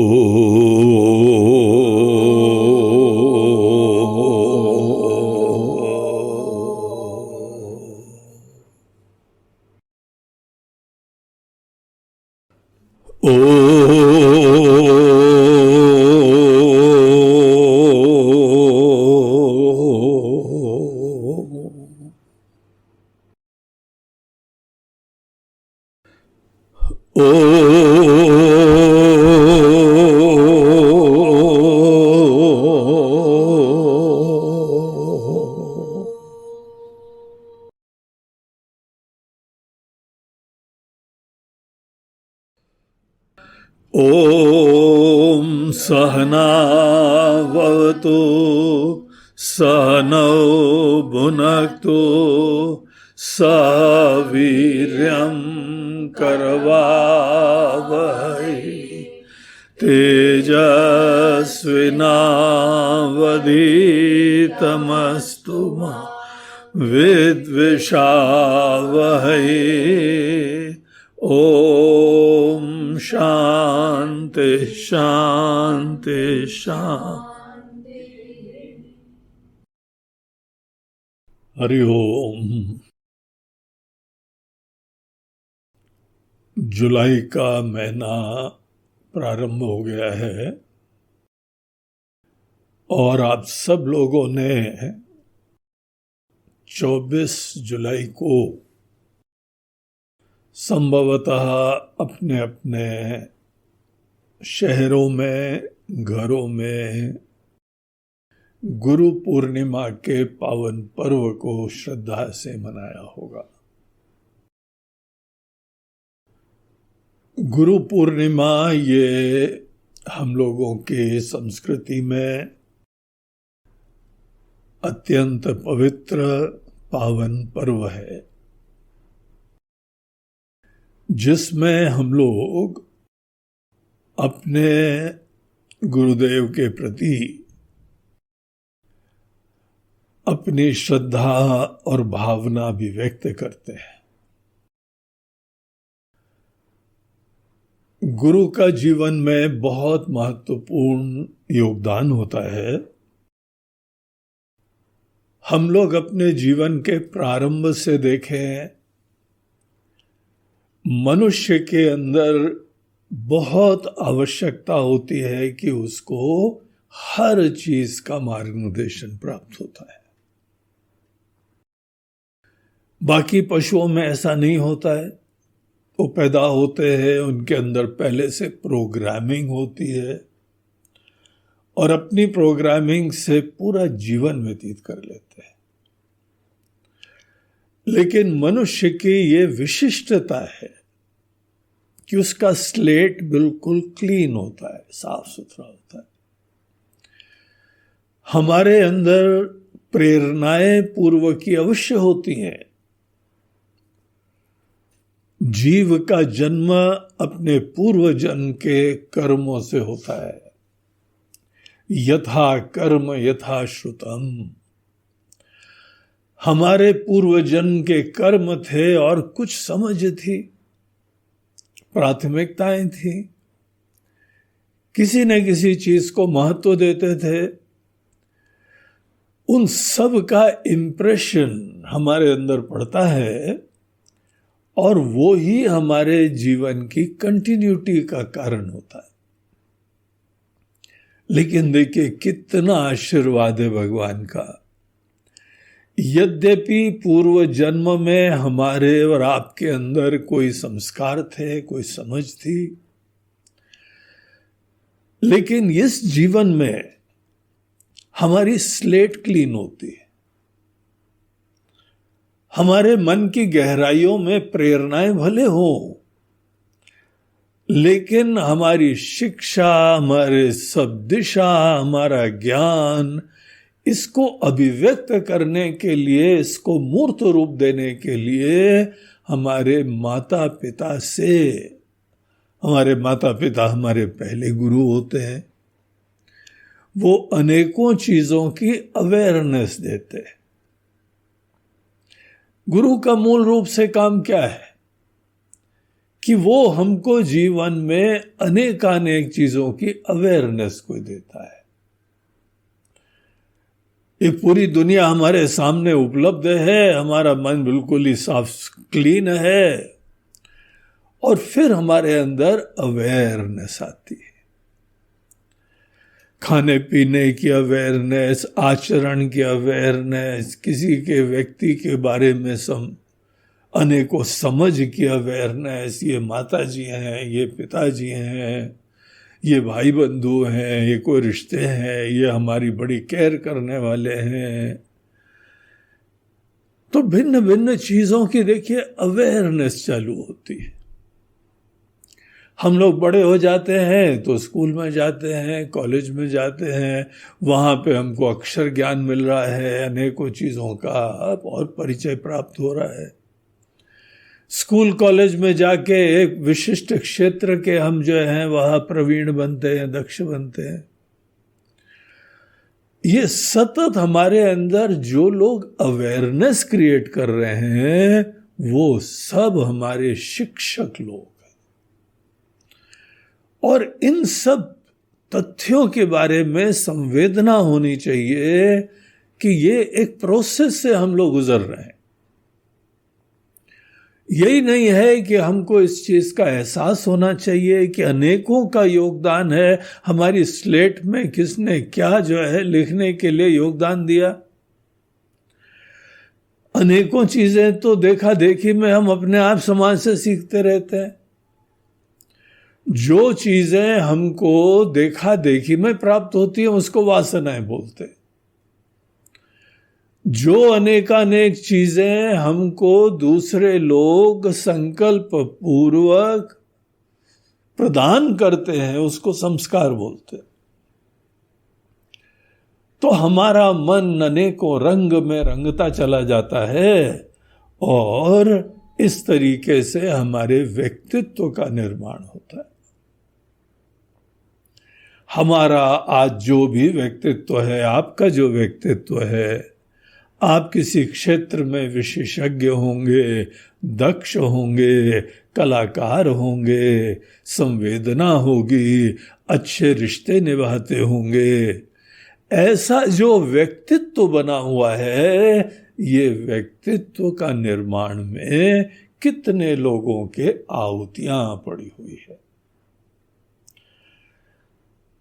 ॐ सहना भवतु सहनौ भुनक्तु सह वीर्यं करवावहै तेजस्विनावधीतमस्तु मा विद्विषावहै। ओम शांति शांति शांति। हरि ओम। जुलाई का महीना प्रारंभ हो गया है और आप सब लोगों ने 24 जुलाई को संभवतः अपने अपने शहरों में, घरों में गुरु पूर्णिमा के पावन पर्व को श्रद्धा से मनाया होगा। गुरु पूर्णिमा ये हम लोगों की संस्कृति में अत्यंत पवित्र पावन पर्व है, जिसमें हम लोग अपने गुरुदेव के प्रति अपनी श्रद्धा और भावना भी व्यक्त करते हैं। गुरु का जीवन में बहुत महत्वपूर्ण योगदान होता है। हम लोग अपने जीवन के प्रारंभ से देखें, मनुष्य के अंदर बहुत आवश्यकता होती है कि उसको हर चीज का मार्गदर्शन प्राप्त होता है। बाकी पशुओं में ऐसा नहीं होता है। वो पैदा होते हैं, उनके अंदर पहले से प्रोग्रामिंग होती है और अपनी प्रोग्रामिंग से पूरा जीवन व्यतीत कर लेते हैं। लेकिन मनुष्य की ये विशिष्टता है कि उसका स्लेट बिल्कुल क्लीन होता है, साफ सुथरा होता है। हमारे अंदर प्रेरणाएं पूर्व की अवश्य होती हैं। जीव का जन्म अपने पूर्व जन्म के कर्मों से होता है। यथा कर्म यथा श्रुतम। हमारे पूर्व जन्म के कर्म थे और कुछ समझ थी, प्राथमिकताएं थी, किसी न किसी चीज को महत्व देते थे। उन सब का इंप्रेशन हमारे अंदर पड़ता है और वो ही हमारे जीवन की कंटिन्यूटी का कारण होता है। लेकिन देखिए कितना आशीर्वाद है भगवान का। यद्यपि पूर्व जन्म में हमारे और आपके अंदर कोई संस्कार थे, कोई समझ थी, लेकिन इस जीवन में हमारी स्लेट क्लीन होती है। हमारे मन की गहराइयों में प्रेरणाएं भले हो, लेकिन हमारी शिक्षा, हमारे सब दिशा, हमारा ज्ञान, इसको अभिव्यक्त करने के लिए, इसको मूर्त रूप देने के लिए हमारे माता पिता से, हमारे माता पिता हमारे पहले गुरु होते हैं। वो अनेकों चीजों की अवेयरनेस देते हैं। गुरु का मूल रूप से काम क्या है कि वो हमको जीवन में अनेकानेक चीजों की अवेयरनेस को देता है। ये पूरी दुनिया हमारे सामने उपलब्ध है, हमारा मन बिल्कुल ही साफ क्लीन है, और फिर हमारे अंदर अवेयरनेस आती है। खाने पीने की अवेयरनेस, आचरण की अवेयरनेस, किसी के व्यक्ति के बारे में अनेकों समझ की अवेयरनेस, ये माता जी हैं, ये पिताजी हैं, ये भाई बंधु हैं, ये कोई रिश्ते हैं, ये हमारी बड़ी केयर करने वाले हैं। तो भिन्न भिन्न चीजों की देखिए अवेयरनेस चालू होती है। हम लोग बड़े हो जाते हैं तो स्कूल में जाते हैं, कॉलेज में जाते हैं, वहाँ पे हमको अक्षर ज्ञान मिल रहा है, अनेकों चीज़ों का और परिचय प्राप्त हो रहा है। स्कूल कॉलेज में जाके एक विशिष्ट क्षेत्र के हम जो हैं वहाँ प्रवीण बनते हैं, दक्ष बनते हैं। ये सतत हमारे अंदर जो लोग अवेयरनेस क्रिएट कर रहे हैं वो सब हमारे शिक्षक लोग हैं। और इन सब तथ्यों के बारे में संवेदना होनी चाहिए कि ये एक प्रोसेस से हम लोग गुजर रहे हैं। यही नहीं है कि हमको इस चीज का एहसास होना चाहिए कि अनेकों का योगदान है, हमारी स्लेट में किसने क्या जो है लिखने के लिए योगदान दिया। अनेकों चीजें तो देखा देखी में हम अपने आप समाज से सीखते रहते हैं। जो चीजें हमको देखा देखी में प्राप्त होती है उसको वासनाएं बोलते हैं। जो अनेकानेक चीजें हमको दूसरे लोग संकल्प पूर्वक प्रदान करते हैं उसको संस्कार बोलते हैं। तो हमारा मन अनेकों रंग में रंगता चला जाता है और इस तरीके से हमारे व्यक्तित्व का निर्माण होता है। हमारा आज जो भी व्यक्तित्व है, आपका जो व्यक्तित्व है, आप किसी क्षेत्र में विशेषज्ञ होंगे, दक्ष होंगे, कलाकार होंगे, संवेदना होगी, अच्छे रिश्ते निभाते होंगे। ऐसा जो व्यक्तित्व बना हुआ है, ये व्यक्तित्व का निर्माण में कितने लोगों के आहुतियां पड़ी हुई है।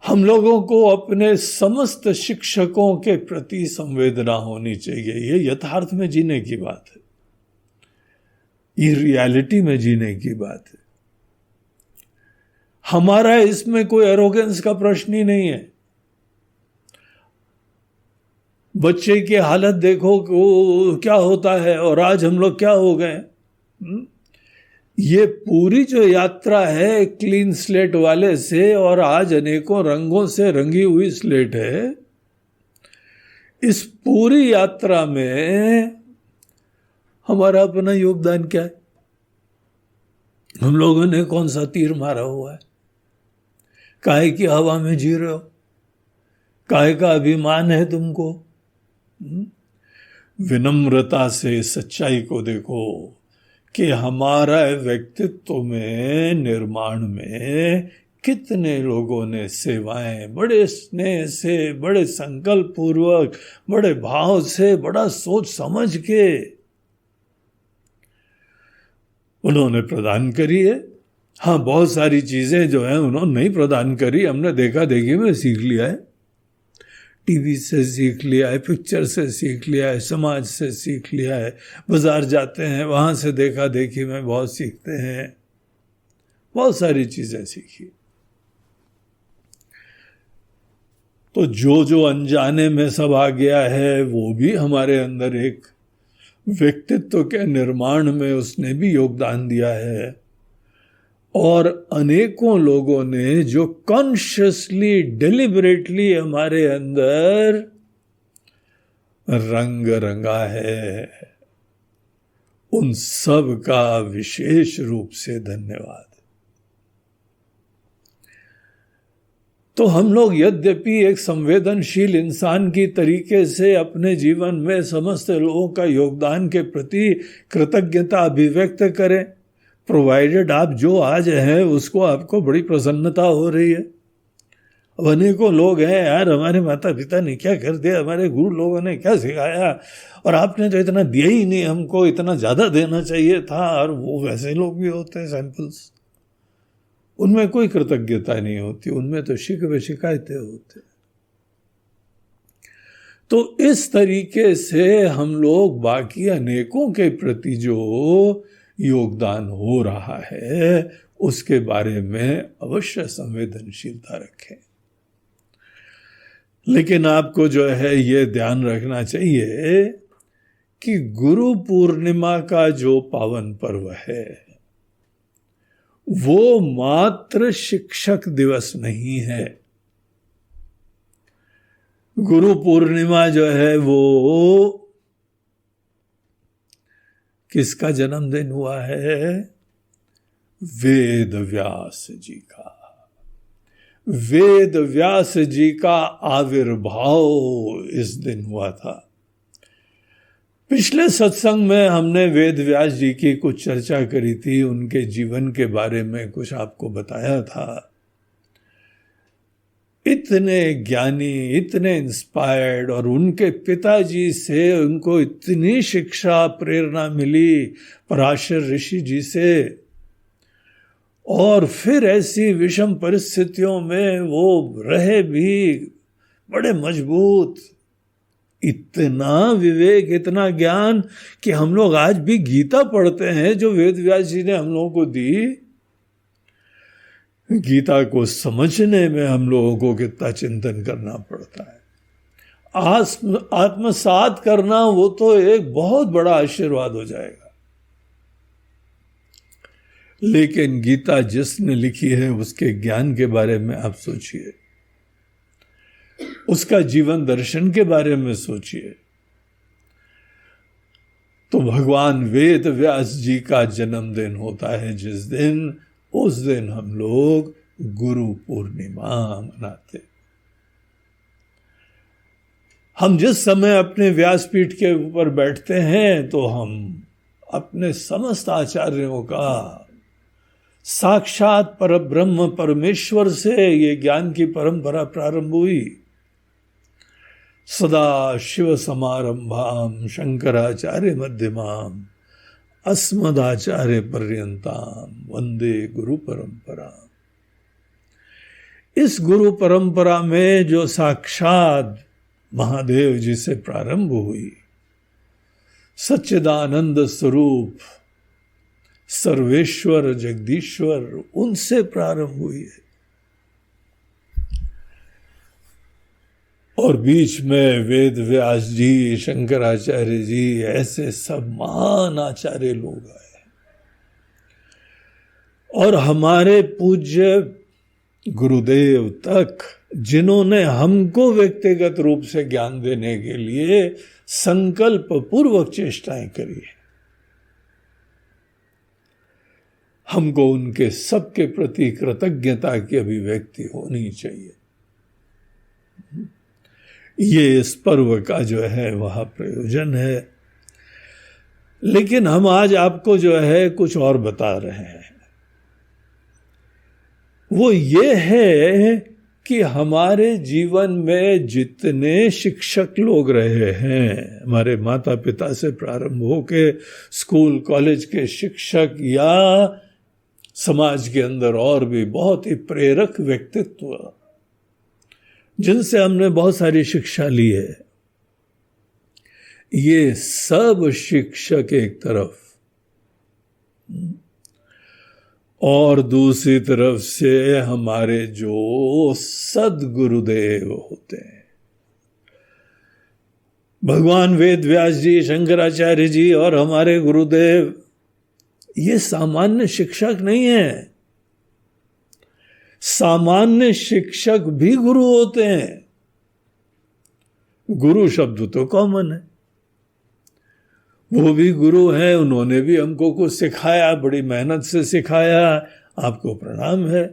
हम लोगों को अपने समस्त शिक्षकों के प्रति संवेदना होनी चाहिए। ये यथार्थ में जीने की बात है, ये रियलिटी में जीने की बात है। हमारा इसमें कोई एरोगेंस का प्रश्न ही नहीं है। बच्चे की हालत देखो क्या होता है और आज हम लोग क्या हो गए। ये पूरी जो यात्रा है क्लीन स्लेट वाले से और आज अनेकों रंगों से रंगी हुई स्लेट है। इस पूरी यात्रा में हमारा अपना योगदान क्या है? हम लोगों ने कौन सा तीर मारा हुआ है? काहे की हवा में जी रहे हो? काहे का अभिमान है तुमको? विनम्रता से सच्चाई को देखो कि हमारा व्यक्तित्व में निर्माण में कितने लोगों ने सेवाएं बड़े स्नेह से, बड़े संकल्प पूर्वक, बड़े भाव से, बड़ा सोच समझ के उन्होंने प्रदान करी है। हाँ, बहुत सारी चीजें जो हैं उन्होंने नहीं प्रदान करी, हमने देखा देखी में सीख लिया है। टीवी से सीख लिया है, पिक्चर से सीख लिया है, समाज से सीख लिया है, बाजार जाते हैं वहाँ से देखा देखी में बहुत सीखते हैं, बहुत सारी चीज़ें सीखी। तो जो जो अनजाने में सब आ गया है वो भी हमारे अंदर एक व्यक्तित्व के निर्माण में उसने भी योगदान दिया है। और अनेकों लोगों ने जो कॉन्शियसली डिलिबरेटली हमारे अंदर रंग रंगा है, उन सब का विशेष रूप से धन्यवाद। तो हम लोग यद्यपि एक संवेदनशील इंसान की तरीके से अपने जीवन में समस्त लोगों का योगदान के प्रति कृतज्ञता अभिव्यक्त करें, प्रोवाइडेड आप जो आज हैं उसको आपको बड़ी प्रसन्नता हो रही है। अब अनेकों लोग हैं यार, हमारे माता पिता ने क्या कर दिया, हमारे गुरु लोगों ने क्या सिखाया, और आपने तो इतना दिया ही नहीं, हमको इतना ज़्यादा देना चाहिए था। और वो वैसे लोग भी होते हैं सैंपल्स, उनमें कोई कृतज्ञता नहीं होती, उनमें तो शिकवे शिकायतें होते। तो इस तरीके से हम लोग बाकी अनेकों के प्रति जो योगदान हो रहा है उसके बारे में अवश्य संवेदनशीलता रखें। लेकिन आपको जो है ये ध्यान रखना चाहिए कि गुरु पूर्णिमा का जो पावन पर्व है वो मात्र शिक्षक दिवस नहीं है। गुरु पूर्णिमा जो है वो किसका जन्मदिन हुआ है? वेद व्यास जी का। वेद व्यास जी का आविर्भाव इस दिन हुआ था। पिछले सत्संग में हमने वेद व्यास जी की कुछ चर्चा करी थी, उनके जीवन के बारे में कुछ आपको बताया था। इतने ज्ञानी, इतने इंस्पायर्ड, और उनके पिताजी से उनको इतनी शिक्षा प्रेरणा मिली पराशर ऋषि जी से, और फिर ऐसी विषम परिस्थितियों में वो रहे भी बड़े मजबूत, इतना विवेक, इतना ज्ञान कि हम लोग आज भी गीता पढ़ते हैं जो वेद व्यास जी ने हम लोगों को दी। गीता को समझने में हम लोगों को कितना चिंतन करना पड़ता है। आत्मसात करना वो तो एक बहुत बड़ा आशीर्वाद हो जाएगा। लेकिन गीता जिसने लिखी है उसके ज्ञान के बारे में आप सोचिए, उसका जीवन दर्शन के बारे में सोचिए। तो भगवान वेद व्यास जी का जन्मदिन होता है जिस दिन, उस दिन हम लोग गुरु पूर्णिमा मनाते। हम जिस समय अपने व्यासपीठ के ऊपर बैठते हैं तो हम अपने समस्त आचार्यों का, साक्षात परब्रह्म परमेश्वर से ये ज्ञान की परंपरा प्रारंभ हुई। सदा शिव समारंभाम शंकराचार्य मध्यमाम अस्मदाचार्य पर्यंताम वंदे गुरु परंपरा। इस गुरु परंपरा में जो साक्षात महादेव जी से प्रारंभ हुई, सच्चिदानंद स्वरूप सर्वेश्वर जगदीश्वर, उनसे प्रारंभ हुई है। और बीच में वेद व्यास जी, शंकराचार्य जी, ऐसे सब महान आचार्य लोग आए। और हमारे पूज्य गुरुदेव तक, जिन्होंने हमको व्यक्तिगत रूप से ज्ञान देने के लिए संकल्प पूर्वक चेष्टाएं करी है, हमको उनके सबके प्रति कृतज्ञता की अभिव्यक्ति होनी चाहिए। ये इस पर्व का जो है वह प्रयोजन है। लेकिन हम आज आपको जो है कुछ और बता रहे हैं। वो ये है कि हमारे जीवन में जितने शिक्षक लोग रहे हैं, हमारे माता पिता से प्रारंभ होके स्कूल कॉलेज के शिक्षक, या समाज के अंदर और भी बहुत ही प्रेरक व्यक्तित्व जिनसे हमने बहुत सारी शिक्षा ली है, ये सब शिक्षक एक तरफ, और दूसरी तरफ से हमारे जो सद्गुरुदेव होते हैं, भगवान वेद व्यास जी, शंकराचार्य जी और हमारे गुरुदेव, ये सामान्य शिक्षक नहीं है। सामान्य शिक्षक भी गुरु होते हैं। गुरु शब्द तो कॉमन है, वो भी गुरु हैं, उन्होंने भी हमको कुछ सिखाया, बड़ी मेहनत से सिखाया, आपको प्रणाम है।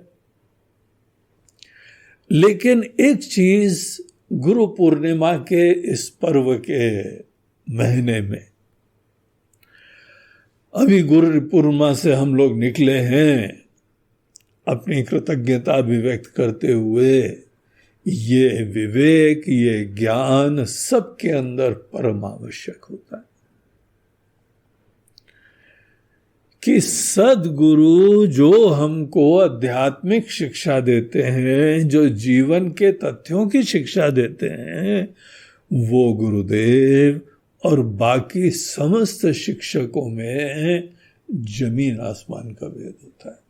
लेकिन एक चीज गुरु पूर्णिमा के इस पर्व के महीने में अभी गुरु पूर्णिमा से हम लोग निकले हैं अपनी कृतज्ञता अभिव्यक्त करते हुए। ये विवेक, ये ज्ञान सबके अंदर परम आवश्यक होता है कि सद्गुरु जो हमको आध्यात्मिक शिक्षा देते हैं, जो जीवन के तथ्यों की शिक्षा देते हैं, वो गुरुदेव और बाकी समस्त शिक्षकों में जमीन आसमान का भेद होता है।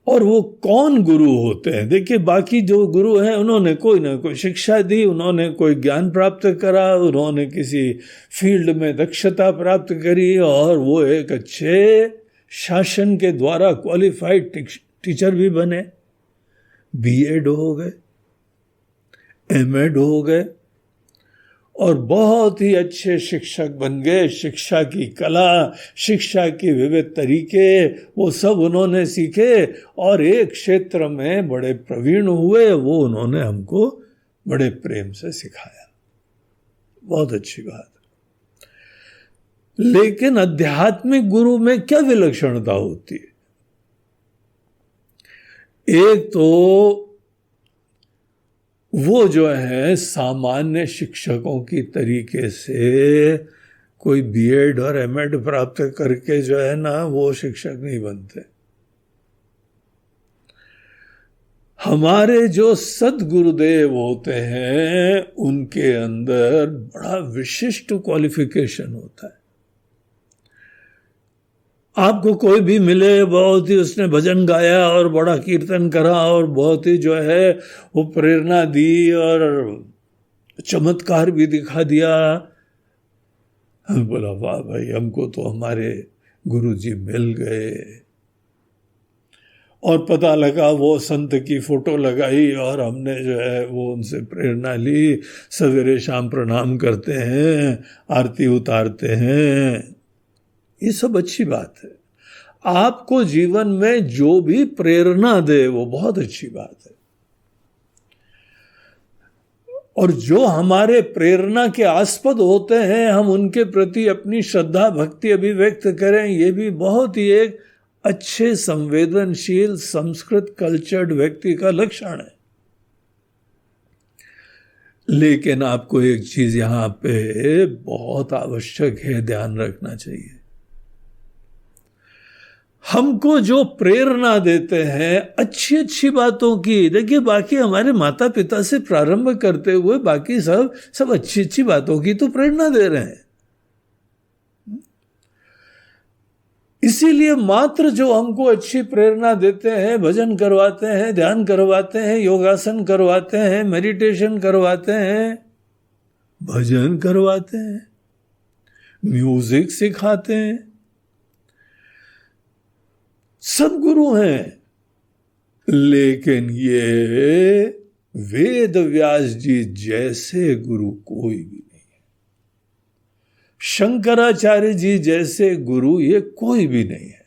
और वो कौन गुरु होते हैं? देखिए, बाकी जो गुरु हैं उन्होंने कोई ना कोई शिक्षा दी, उन्होंने कोई ज्ञान प्राप्त करा, उन्होंने किसी फील्ड में दक्षता प्राप्त करी और वो एक अच्छे शासन के द्वारा क्वालिफाइड टीचर भी बने, बीएड हो गए, एमएड हो गए और बहुत ही अच्छे शिक्षक बन गए। शिक्षा की कला, शिक्षा के विविध तरीके वो सब उन्होंने सीखे और एक क्षेत्र में बड़े प्रवीण हुए। वो उन्होंने हमको बड़े प्रेम से सिखाया, बहुत अच्छी बात। लेकिन आध्यात्मिक गुरु में क्या विलक्षणता होती है? एक तो वो जो है सामान्य शिक्षकों की तरीके से कोई बीएड और एमएड प्राप्त करके जो है ना वो शिक्षक नहीं बनते। हमारे जो सद्गुरुदेव होते हैं उनके अंदर बड़ा विशिष्ट क्वालिफिकेशन होता है। आपको कोई भी मिले, बहुत ही उसने भजन गाया और बड़ा कीर्तन करा और बहुत ही जो है वो प्रेरणा दी और चमत्कार भी दिखा दिया, बोला वाह भाई, हमको तो हमारे गुरुजी मिल गए। और पता लगा वो संत की फोटो लगाई और हमने जो है वो उनसे प्रेरणा ली, सवेरे शाम प्रणाम करते हैं, आरती उतारते हैं। ये सब अच्छी बात है। आपको जीवन में जो भी प्रेरणा दे वो बहुत अच्छी बात है। और जो हमारे प्रेरणा के आस्पद होते हैं हम उनके प्रति अपनी श्रद्धा भक्ति अभिव्यक्त करें, ये भी बहुत ही एक अच्छे संवेदनशील संस्कृत कल्चर्ड व्यक्ति का लक्षण है। लेकिन आपको एक चीज यहां पे बहुत आवश्यक है, ध्यान रखना चाहिए। हमको जो प्रेरणा देते हैं अच्छी अच्छी बातों की, देखिए बाकी हमारे माता पिता से प्रारंभ करते हुए बाकी सब अच्छी अच्छी बातों की तो प्रेरणा दे रहे हैं। इसीलिए मात्र जो हमको अच्छी प्रेरणा देते हैं, भजन करवाते हैं, ध्यान करवाते हैं, योगासन करवाते हैं, मेडिटेशन करवाते हैं, भजन करवाते हैं, म्यूजिक सिखाते हैं, सब गुरु हैं। लेकिन ये वेद व्यास जी जैसे गुरु कोई भी नहीं है, शंकराचार्य जी जैसे गुरु ये कोई भी नहीं है।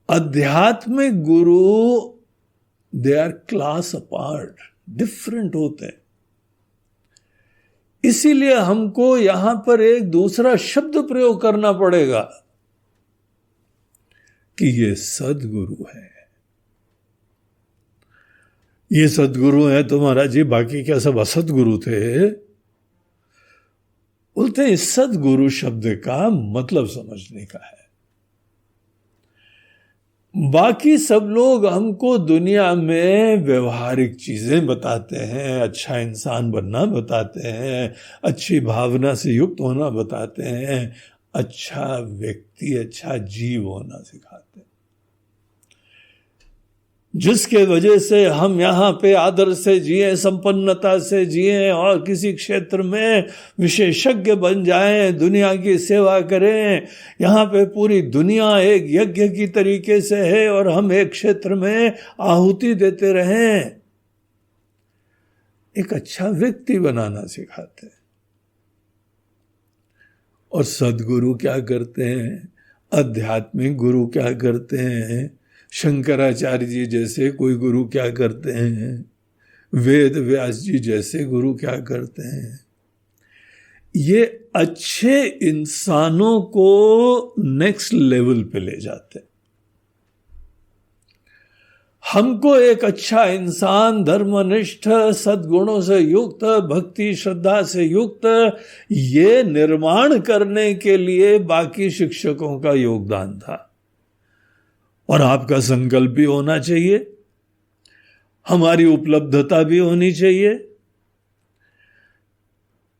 आध्यात्मिक गुरु they are class apart, different होते हैं। इसीलिए हमको यहां पर एक दूसरा शब्द प्रयोग करना पड़ेगा कि ये सद्गुरु है। ये सद्गुरु है तो महाराज जी बाकी क्या सब असद्गुरु थे? बोलते हैं सद्गुरु शब्द का मतलब समझने का है। बाकी सब लोग हमको दुनिया में व्यवहारिक चीजें बताते हैं, अच्छा इंसान बनना बताते हैं, अच्छी भावना से युक्त होना बताते हैं, अच्छा व्यक्ति, अच्छा जीव होना सिखाते हैं, जिसके वजह से हम यहाँ पे आदर से जिए, संपन्नता से जिए और किसी क्षेत्र में विशेषज्ञ बन जाएं, दुनिया की सेवा करें। यहाँ पे पूरी दुनिया एक यज्ञ की तरीके से है और हम एक क्षेत्र में आहुति देते रहें। एक अच्छा व्यक्ति बनाना सिखाते हैं। और सद्गुरु क्या करते हैं? आध्यात्मिक गुरु क्या करते हैं? शंकराचार्य जी जैसे कोई गुरु क्या करते हैं? वेद व्यास जी जैसे गुरु क्या करते हैं? ये अच्छे इंसानों को नेक्स्ट लेवल पे ले जाते हैं। हमको एक अच्छा इंसान, धर्मनिष्ठ, सद्गुणों से युक्त, भक्ति श्रद्धा से युक्त, ये निर्माण करने के लिए बाकी शिक्षकों का योगदान था। और आपका संकल्प भी होना चाहिए, हमारी उपलब्धता भी होनी चाहिए।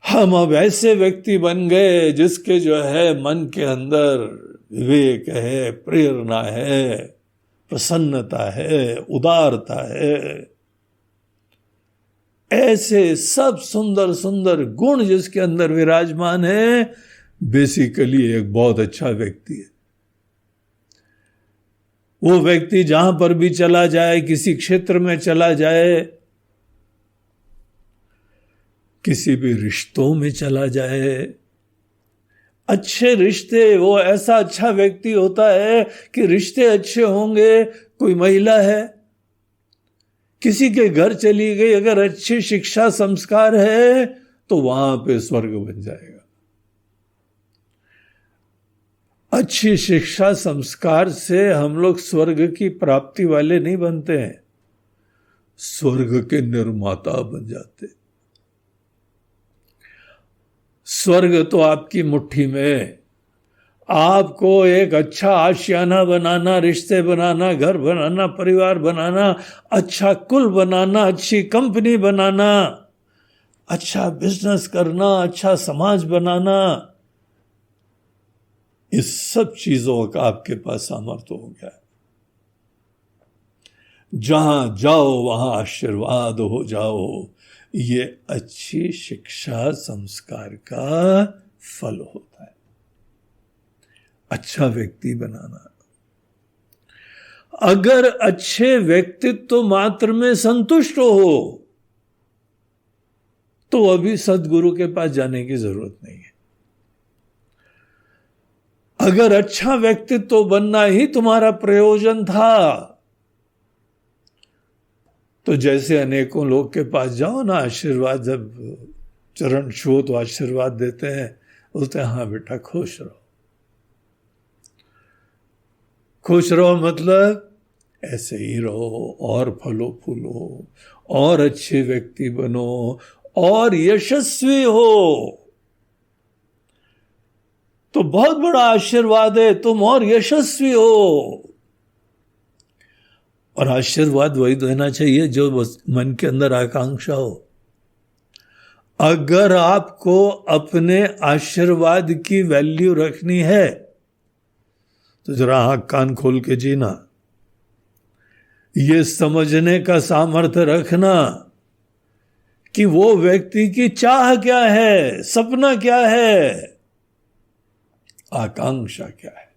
हम अब ऐसे व्यक्ति बन गए जिसके जो है मन के अंदर विवेक है, प्रेरणा है, प्रसन्नता है, उदारता है, ऐसे सब सुंदर सुंदर गुण जिसके अंदर विराजमान है, बेसिकली एक बहुत अच्छा व्यक्ति है। वो व्यक्ति जहां पर भी चला जाए, किसी क्षेत्र में चला जाए, किसी भी रिश्तों में चला जाए, अच्छे रिश्ते, वो ऐसा अच्छा व्यक्ति होता है कि रिश्ते अच्छे होंगे। कोई महिला है, किसी के घर चली गई, अगर अच्छी शिक्षा संस्कार है तो वहां पे स्वर्ग बन जाएगा। अच्छी शिक्षा संस्कार से हम लोग स्वर्ग की प्राप्ति वाले नहीं बनते हैं, स्वर्ग के निर्माता बन जाते। स्वर्ग तो आपकी मुट्ठी में। आपको एक अच्छा आशियाना बनाना, रिश्ते बनाना, घर बनाना, परिवार बनाना, अच्छा कुल बनाना, अच्छी कंपनी बनाना, अच्छा बिजनेस करना, अच्छा समाज बनाना, इस सब चीजों का आपके पास सामर्थ्य हो गया। जहां जाओ वहां आशीर्वाद हो जाओ, ये अच्छी शिक्षा संस्कार का फल होता है। अच्छा व्यक्ति बनाना। अगर अच्छे व्यक्तित्व मात्र में संतुष्ट हो तो अभी सद्गुरु के पास जाने की जरूरत नहीं है। अगर अच्छा व्यक्तित्व बनना ही तुम्हारा प्रयोजन था तो जैसे अनेकों लोग के पास जाओ ना, आशीर्वाद जब चरण छुओ तो आशीर्वाद देते हैं, बोलते हैं हाँ बेटा खुश रहो। खुश रहो मतलब ऐसे ही रहो, और फलो फूलो, और अच्छे व्यक्ति बनो, और यशस्वी हो तो बहुत बड़ा आशीर्वाद है, तुम और यशस्वी हो। और आशीर्वाद वही देना चाहिए जो मन के अंदर आकांक्षा हो। अगर आपको अपने आशीर्वाद की वैल्यू रखनी है तो जरा आंख कान खोल के जीना, ये समझने का सामर्थ्य रखना कि वो व्यक्ति की चाह क्या है, सपना क्या है, आकांक्षा क्या है।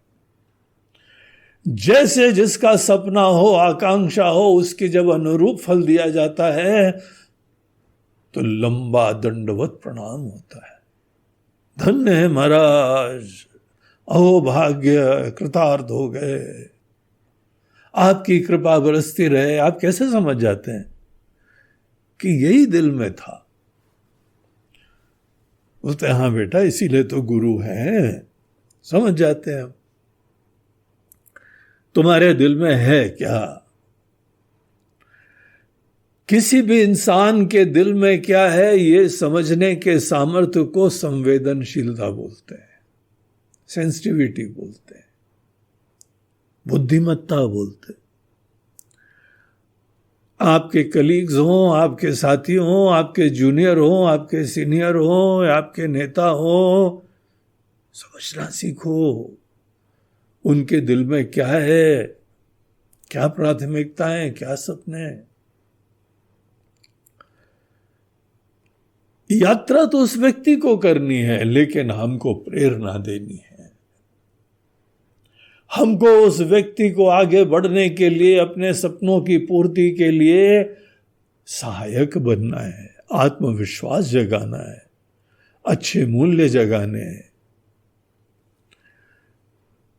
जैसे जिसका सपना हो, आकांक्षा हो, उसके जब अनुरूप फल दिया जाता है तो लंबा दंडवत प्रणाम होता है। धन्य है महाराज, अहो भाग्य, कृतार्थ हो गए, आपकी कृपा बरसती रहे। आप कैसे समझ जाते हैं कि यही दिल में था? बोलते हाँ बेटा इसीलिए तो गुरु हैं। समझ जाते हैं हम तुम्हारे दिल में है क्या। किसी भी इंसान के दिल में क्या है, ये समझने के सामर्थ्य को संवेदनशीलता बोलते हैं, सेंसिटिविटी बोलते हैं, बुद्धिमत्ता बोलते हैं। आपके कलीग्स हों, आपके साथी हों, आपके जूनियर हों, आपके सीनियर हों, आपके नेता हों, समझना सीखो उनके दिल में क्या है, क्या प्राथमिकताएं, क्या सपने। यात्रा तो उस व्यक्ति को करनी है, लेकिन हमको प्रेरणा देनी है। हमको उस व्यक्ति को आगे बढ़ने के लिए, अपने सपनों की पूर्ति के लिए सहायक बनना है, आत्मविश्वास जगाना है, अच्छे मूल्य जगाने हैं।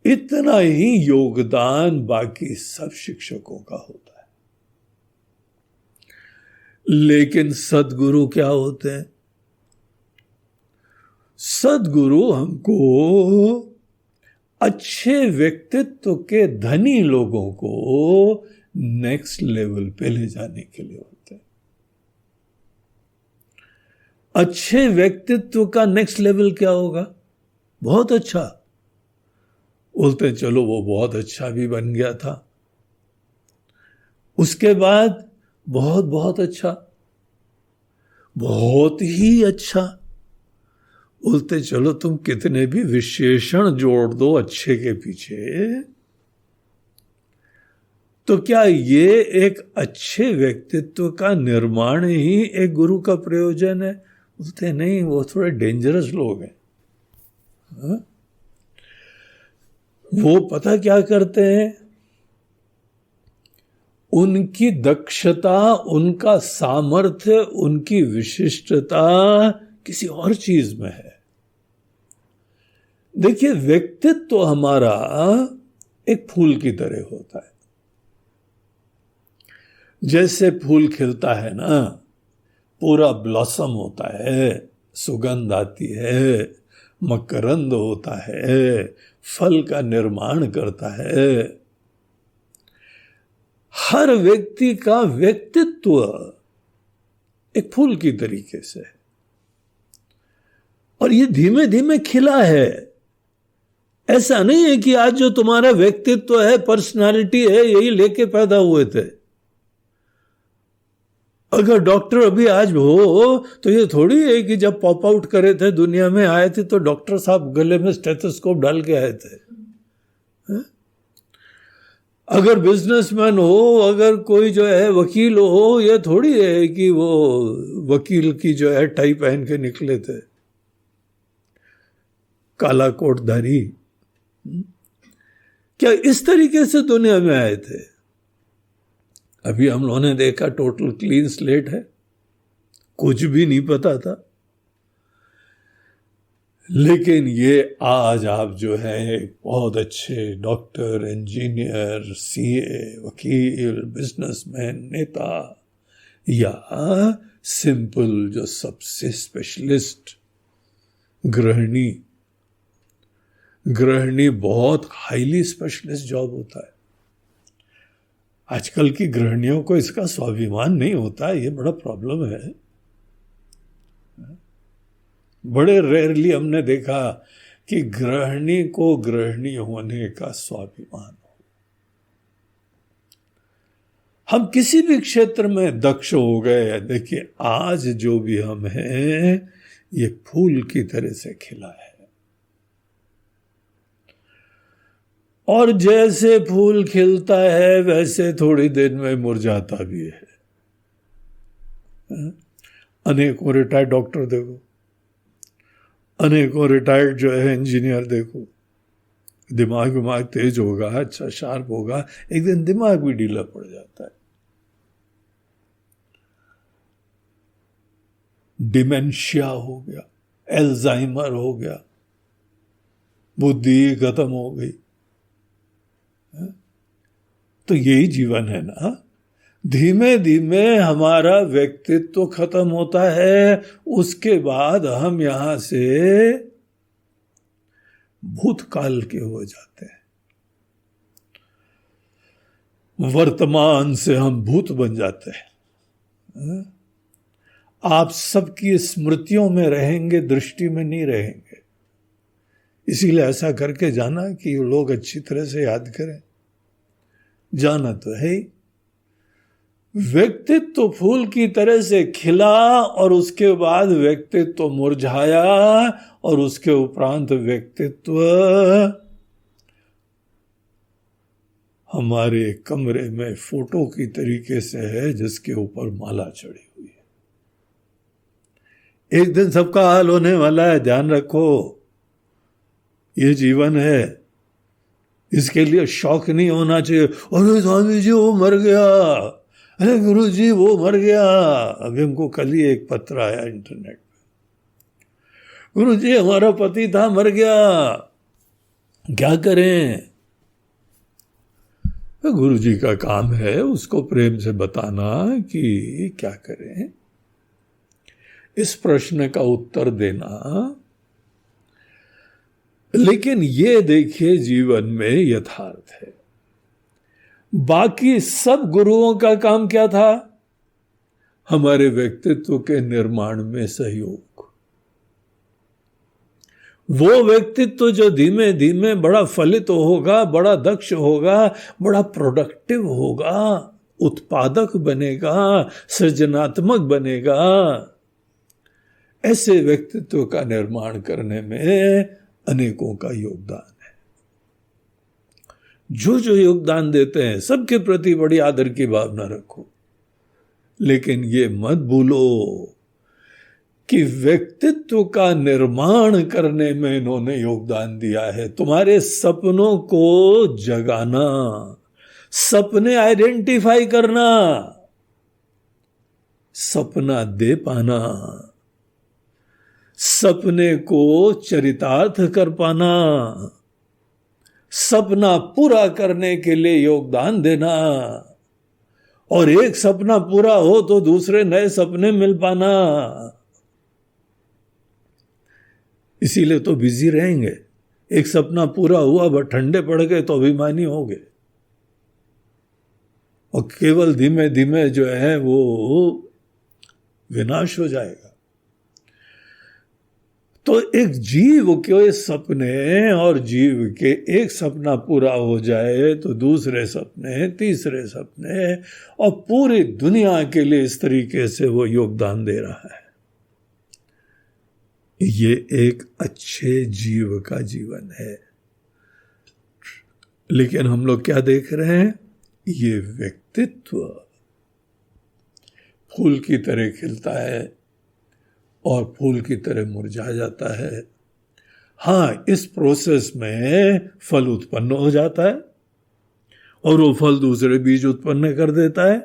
इतना ही योगदान बाकी सब शिक्षकों का होता है। लेकिन सद्गुरु क्या होते हैं? सद्गुरु हमको अच्छे व्यक्तित्व के धनी लोगों को नेक्स्ट लेवल पे ले जाने के लिए होते हैं। अच्छे व्यक्तित्व का नेक्स्ट लेवल क्या होगा? बहुत अच्छा। बोलते हैं चलो वो बहुत अच्छा भी बन गया था, उसके बाद बहुत बहुत अच्छा, बहुत ही अच्छा। बोलते चलो तुम कितने भी विशेषण जोड़ दो अच्छे के पीछे, तो क्या ये एक अच्छे व्यक्तित्व का निर्माण ही एक गुरु का प्रयोजन है? बोलते नहीं, वो थोड़े डेंजरस लोग हैं। हाँ? वो पता क्या करते हैं, उनकी दक्षता, उनका सामर्थ्य, उनकी विशिष्टता किसी और चीज में है। देखिए, व्यक्तित्व तो हमारा एक फूल की तरह होता है। जैसे फूल खिलता है ना, पूरा ब्लॉसम होता है, सुगंध आती है, मकरंद होता है, फल का निर्माण करता है। हर व्यक्ति का व्यक्तित्व एक फूल की तरीके से है, और ये धीमे धीमे खिला है। ऐसा नहीं है कि आज जो तुम्हारा व्यक्तित्व है, पर्सनालिटी है, यही लेके पैदा हुए थे। अगर डॉक्टर अभी आज हो तो ये थोड़ी है कि जब पॉप आउट करे थे, दुनिया में आए थे, तो डॉक्टर साहब गले में स्टेथोस्कोप डाल के आए थे। अगर बिजनेसमैन हो, अगर कोई जो है वकील हो, ये थोड़ी है कि वो वकील की जो है टाई पहन के निकले थे, काला कोटधारी। क्या इस तरीके से दुनिया में आए थे? अभी हम लोगों ने देखा टोटल क्लीन स्लेट है, कुछ भी नहीं पता था। लेकिन ये आज आप जो है बहुत अच्छे डॉक्टर, इंजीनियर, सीए, वकील, बिजनेसमैन, नेता, या सिंपल जो सबसे स्पेशलिस्ट गृहिणी बहुत हाईली स्पेशलिस्ट जॉब होता है। आजकल की गृहिणियों को इसका स्वाभिमान नहीं होता, ये बड़ा प्रॉब्लम है। बड़े रेयरली हमने देखा कि गृहिणी को गृहिणी होने का स्वाभिमान हो। हम किसी भी क्षेत्र में दक्ष हो गए। देखिए, आज जो भी हम हैं, ये फूल की तरह से खिला है, और जैसे फूल खिलता है वैसे थोड़ी देर में मुरझाता भी है। अनेकों रिटायर्ड डॉक्टर देखो, अनेकों रिटायर्ड जो है इंजीनियर देखो, दिमाग तेज होगा, अच्छा शार्प होगा, एक दिन दिमाग भी ढीला पड़ जाता है। डिमेंशिया हो गया, एल्जाइमर हो गया, बुद्धि खत्म हो गई। तो यही जीवन है ना। धीमे धीमे हमारा व्यक्तित्व खत्म होता है, उसके बाद हम यहां से भूतकाल के हो जाते हैं, वर्तमान से हम भूत बन जाते हैं। आप सबकी स्मृतियों में रहेंगे, दृष्टि में नहीं रहेंगे। इसीलिए ऐसा करके जाना कि लोग अच्छी तरह से याद करें। जाना तो है ही। व्यक्तित्व फूल की तरह से खिला, और उसके बाद व्यक्तित्व मुरझाया, और उसके उपरांत व्यक्तित्व हमारे कमरे में फोटो की तरीके से है, जिसके ऊपर माला चढ़ी हुई है। एक दिन सबका हाल होने वाला है, ध्यान रखो। ये जीवन है, इसके लिए शौक नहीं होना चाहिए। अरे स्वामी जी वो मर गया, अरे गुरु जी वो मर गया। अभी हमको कल ही एक पत्र आया इंटरनेट पे, गुरु जी हमारा पति था, मर गया, क्या करें? गुरु जी का काम है उसको प्रेम से बताना कि क्या करें। इस प्रश्न का उत्तर देना लेकिन ये देखिए जीवन में यथार्थ है। बाकी सब गुरुओं का काम क्या था? हमारे व्यक्तित्व के निर्माण में सहयोग। वो व्यक्तित्व जो धीमे धीमे बड़ा फलित होगा, बड़ा दक्ष होगा, बड़ा प्रोडक्टिव होगा, उत्पादक बनेगा, सृजनात्मक बनेगा, ऐसे व्यक्तित्व का निर्माण करने में अनेकों का योगदान है। जो जो योगदान देते हैं सबके प्रति बड़ी आदर की भावना रखो, लेकिन ये मत भूलो कि व्यक्तित्व का निर्माण करने में इन्होंने योगदान दिया है। तुम्हारे सपनों को जगाना, सपने आइडेंटिफाई करना, सपना दे पाना, सपने को चरितार्थ कर पाना, सपना पूरा करने के लिए योगदान देना, और एक सपना पूरा हो तो दूसरे नए सपने मिल पाना। इसीलिए तो बिजी रहेंगे। एक सपना पूरा हुआ बट ठंडे पड़ गए तो अभिमानी हो गए, और केवल धीमे धीमे जो है वो विनाश हो जाएगा। तो एक जीव के सपने, और जीव के एक सपना पूरा हो जाए तो दूसरे सपने, तीसरे सपने, और पूरी दुनिया के लिए इस तरीके से वो योगदान दे रहा है। ये एक अच्छे जीव का जीवन है। लेकिन हम लोग क्या देख रहे हैं? ये व्यक्तित्व फूल की तरह खिलता है और फूल की तरह मुरझा जाता है। हाँ, इस प्रोसेस में फल उत्पन्न हो जाता है, और वो फल दूसरे बीज उत्पन्न कर देता है,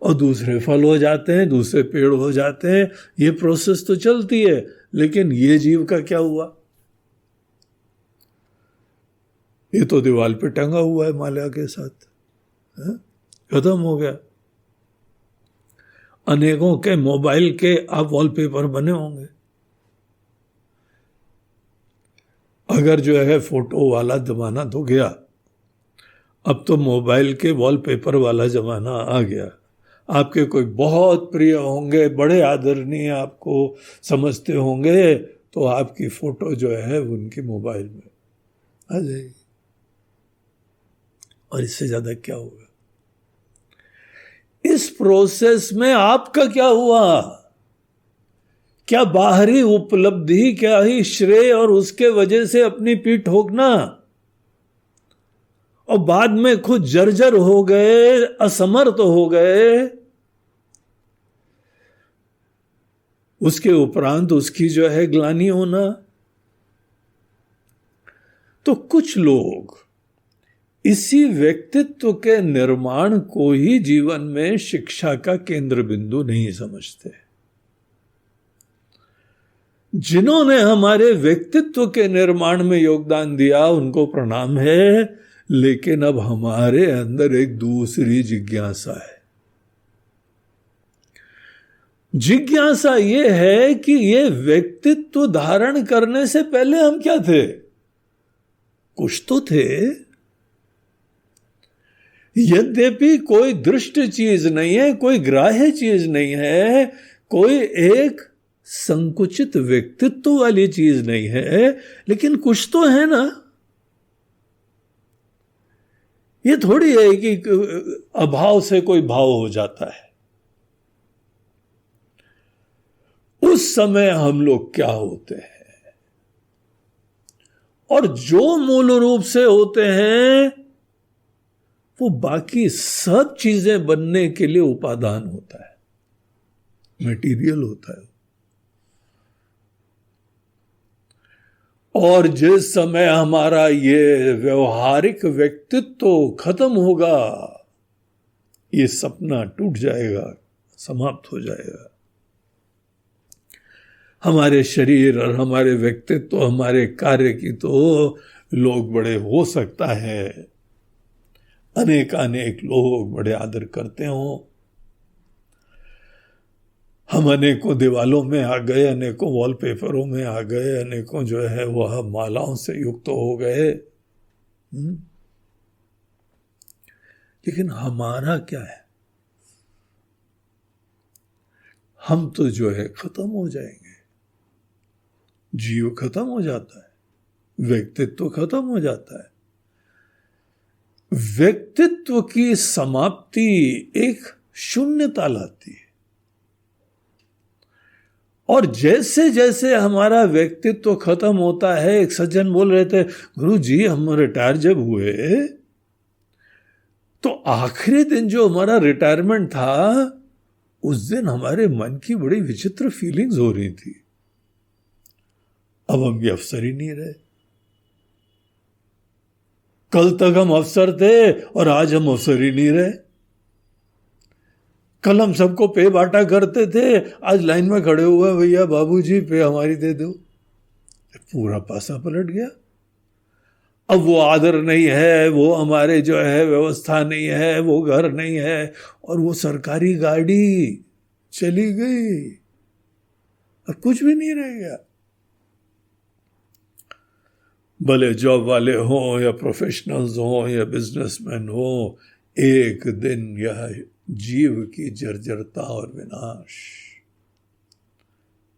और दूसरे फल हो जाते हैं, दूसरे पेड़ हो जाते हैं। ये प्रोसेस तो चलती है, लेकिन ये जीव का क्या हुआ? ये तो दीवार पे टंगा हुआ है माला के साथ, खत्म हो गया। अनेकों के मोबाइल के आप वॉलपेपर बने होंगे। अगर जो है फोटो वाला जमाना तो गया, अब तो मोबाइल के वॉलपेपर वाला जमाना आ गया। आपके कोई बहुत प्रिय होंगे, बड़े आदरणीय आपको समझते होंगे, तो आपकी फोटो जो है उनके मोबाइल में आ जाएगी। और इससे ज्यादा क्या होगा? इस प्रोसेस में आपका क्या हुआ? क्या बाहरी उपलब्धि, क्या ही श्रेय, और उसके वजह से अपनी पीठ ठोकना, और बाद में खुद जर्जर हो गए, असमर्थ हो गए। उसके उपरांत उसकी जो है ग्लानि होना। तो कुछ लोग इसी व्यक्तित्व के निर्माण को ही जीवन में शिक्षा का केंद्र बिंदु नहीं समझते। जिन्होंने हमारे व्यक्तित्व के निर्माण में योगदान दिया उनको प्रणाम है, लेकिन अब हमारे अंदर एक दूसरी जिज्ञासा है। जिज्ञासा ये है कि ये व्यक्तित्व धारण करने से पहले हम क्या थे? कुछ तो थे। यद्यपि कोई दृष्ट चीज नहीं है, कोई ग्राह्य चीज नहीं है, कोई एक संकुचित व्यक्तित्व वाली चीज नहीं है, लेकिन कुछ तो है ना। ये थोड़ी है कि अभाव से कोई भाव हो जाता है। उस समय हम लोग क्या होते हैं, और जो मूल रूप से होते हैं वो बाकी सब चीजें बनने के लिए उपादान होता है, मटेरियल होता है। और जिस समय हमारा ये व्यवहारिक व्यक्तित्व खत्म होगा, ये सपना टूट जाएगा, समाप्त हो जाएगा। हमारे शरीर और हमारे व्यक्तित्व, हमारे कार्य की तो लोग बड़े, हो सकता है अनेक लोग बड़े आदर करते हों, हम अनेकों दीवालों में आ गए, अनेकों वॉलपेपरों में आ गए, अनेकों जो है वह मालाओं से युक्त हो गए। लेकिन हमारा क्या है? हम तो जो है खत्म हो जाएंगे, जीव खत्म हो जाता है, व्यक्तित्व खत्म हो जाता है। व्यक्तित्व की समाप्ति एक शून्यता लाती है। और जैसे जैसे हमारा व्यक्तित्व खत्म होता है, एक सज्जन बोल रहे थे, गुरु जी हम रिटायर जब हुए तो आखिरी दिन जो हमारा रिटायरमेंट था, उस दिन हमारे मन की बड़ी विचित्र फीलिंग्स हो रही थी। अब हम ये अफसर ही नहीं रहे। कल तक हम अफसर थे और आज हम अफसर ही नहीं रहे। कल हम सबको पे बांटा करते थे, आज लाइन में खड़े हुए, भैया बाबूजी पे हमारी दे दो। पूरा पासा पलट गया। अब वो आदर नहीं है, वो हमारे जो है व्यवस्था नहीं है, वो घर नहीं है, और वो सरकारी गाड़ी चली गई, अब कुछ भी नहीं रह गया। भले जॉब वाले हों या प्रोफेशनल्स हों या बिजनेसमैन हों, एक दिन यह जीव की जर्जरता और विनाश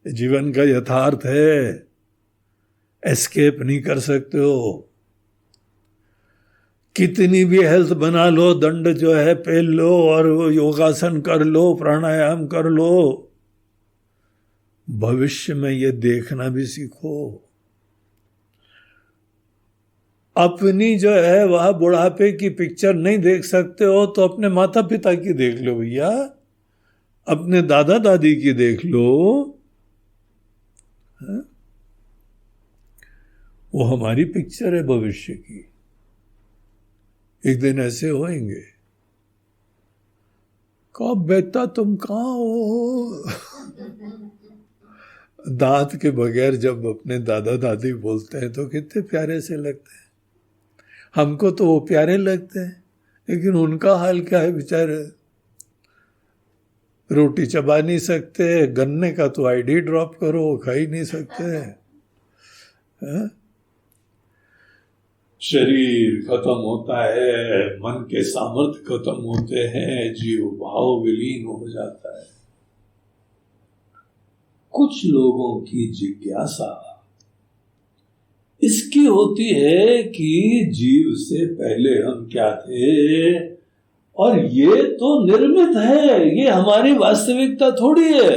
जीवन का यथार्थ है। एस्केप नहीं कर सकते हो। कितनी भी हेल्थ बना लो, दंड जो है पेल लो और योगासन कर लो, प्राणायाम कर लो, भविष्य में ये देखना भी सीखो। अपनी जो है वह बुढ़ापे की पिक्चर नहीं देख सकते हो तो अपने माता पिता की देख लो भैया, अपने दादा दादी की देख लो। है? वो हमारी पिक्चर है भविष्य की। एक दिन ऐसे होएंगे, कब बेटा तुम कहाँ हो? दांत के बगैर जब अपने दादा दादी बोलते हैं तो कितने प्यारे से लगते हैं। हमको तो वो प्यारे लगते हैं, लेकिन उनका हाल क्या है बेचारे? रोटी चबा नहीं सकते, गन्ने का तो आईडी ड्रॉप करो, खा ही नहीं सकते हैं। शरीर खत्म होता है, मन के सामर्थ्य खत्म होते हैं, जीव भाव विलीन हो जाता है। कुछ लोगों की जिज्ञासा इसकी होती है कि जीव से पहले हम क्या थे, और ये तो निर्मित है, ये हमारी वास्तविकता थोड़ी है।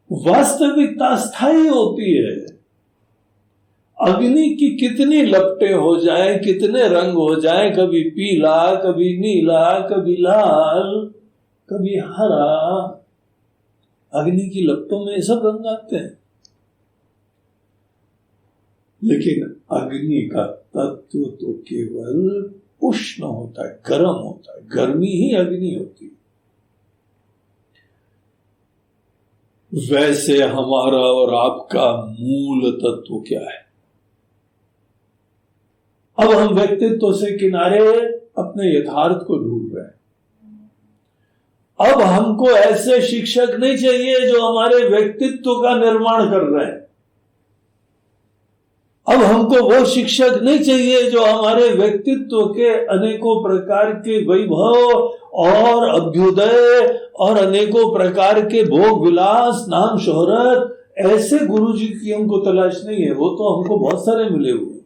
वास्तविकता स्थायी होती है। अग्नि की कितनी लपटें हो जाए, कितने रंग हो जाए, कभी पीला, कभी नीला, कभी लाल, कभी हरा, अग्नि की लपटों में ये सब रंग आते हैं। लेकिन अग्नि का तत्व तो केवल उष्ण होता है, गर्म होता है, गर्मी ही अग्नि होती है। वैसे हमारा और आपका मूल तत्व क्या है? अब हम व्यक्तित्व से किनारे अपने यथार्थ को ढूंढ रहे हैं। अब हमको ऐसे शिक्षक नहीं चाहिए जो हमारे व्यक्तित्व का निर्माण कर रहे हैं। अब हमको वो शिक्षक नहीं चाहिए जो हमारे व्यक्तित्व के अनेकों प्रकार के वैभव और अभ्युदय और अनेकों प्रकार के भोग विलास, नाम शोहरत, ऐसे गुरु जी की हमको तलाश नहीं है। वो तो हमको बहुत सारे मिले हुए।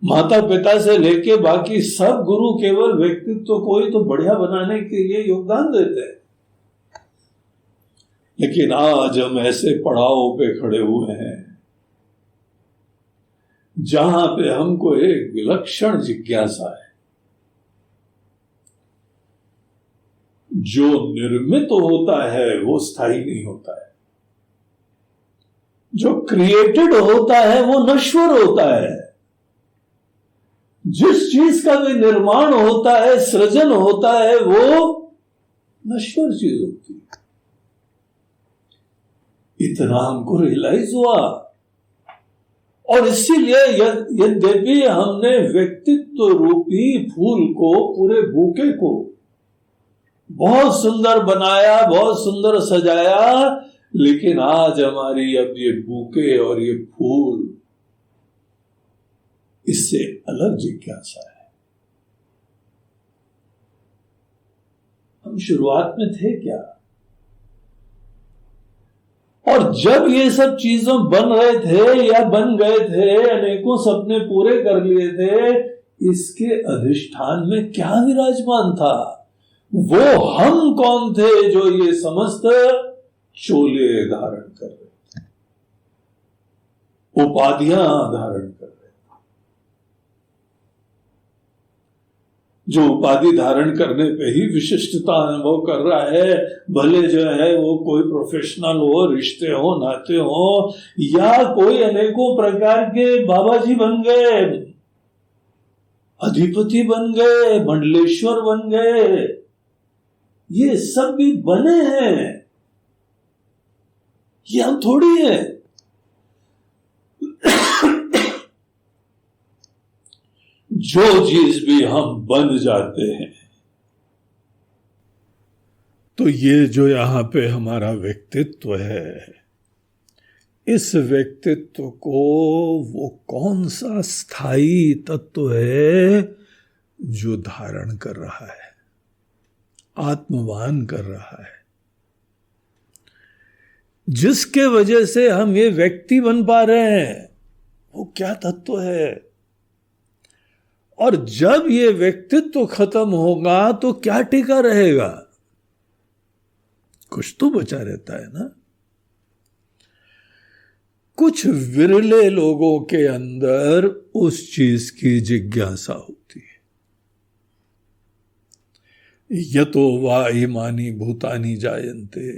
माता पिता से लेके बाकी सब गुरु केवल व्यक्तित्व को ही तो बढ़िया बनाने के लिए योगदान देते हैं। लेकिन आज हम ऐसे पड़ाव पे खड़े हुए हैं जहां पे हमको एक विलक्षण जिज्ञासा है। जो निर्मित होता है वो स्थायी नहीं होता है, जो क्रिएटेड होता है वो नश्वर होता है। जिस चीज का भी निर्माण होता है, सृजन होता है, वो नश्वर चीज होती है। इतना हमको रियलाइज हुआ। और इसीलिए यद्यपि हमने व्यक्तित्व रूपी फूल को, पूरे बूके को बहुत सुंदर बनाया, बहुत सुंदर सजाया, लेकिन आज हमारी अब ये बुके और ये फूल, इससे अलग जिज्ञासा है। हम शुरुआत में थे क्या? और जब ये सब चीजों बन रहे थे या बन गए थे, अनेकों सपने पूरे कर लिए थे, इसके अधिष्ठान में क्या विराजमान था? वो हम कौन थे जो ये समस्त चोले धारण कर रहे थे, उपाधियां धारण कर रहे थे। जो उपाधि धारण करने पे ही विशिष्टता अनुभव कर रहा है, भले जो है वो कोई प्रोफेशनल हो, रिश्ते हो, नाते हो, या कोई अनेकों प्रकार के बाबा जी बन गए, अधिपति बन गए, मंडलेश्वर बन गए, ये सब भी बने हैं, ये हम थोड़ी है। जो चीज भी हम बन जाते हैं, तो ये जो यहां पे हमारा व्यक्तित्व है, इस व्यक्तित्व को वो कौन सा स्थायी तत्व है जो धारण कर रहा है, आत्मवान कर रहा है, जिसके वजह से हम ये व्यक्ति बन पा रहे हैं, वो क्या तत्व है? और जब ये व्यक्तित्व खत्म होगा तो क्या टिका रहेगा? कुछ तो बचा रहता है ना। कुछ विरले लोगों के अंदर उस चीज की जिज्ञासा होती है। यतो वा इमानि भूतानि जायन्ते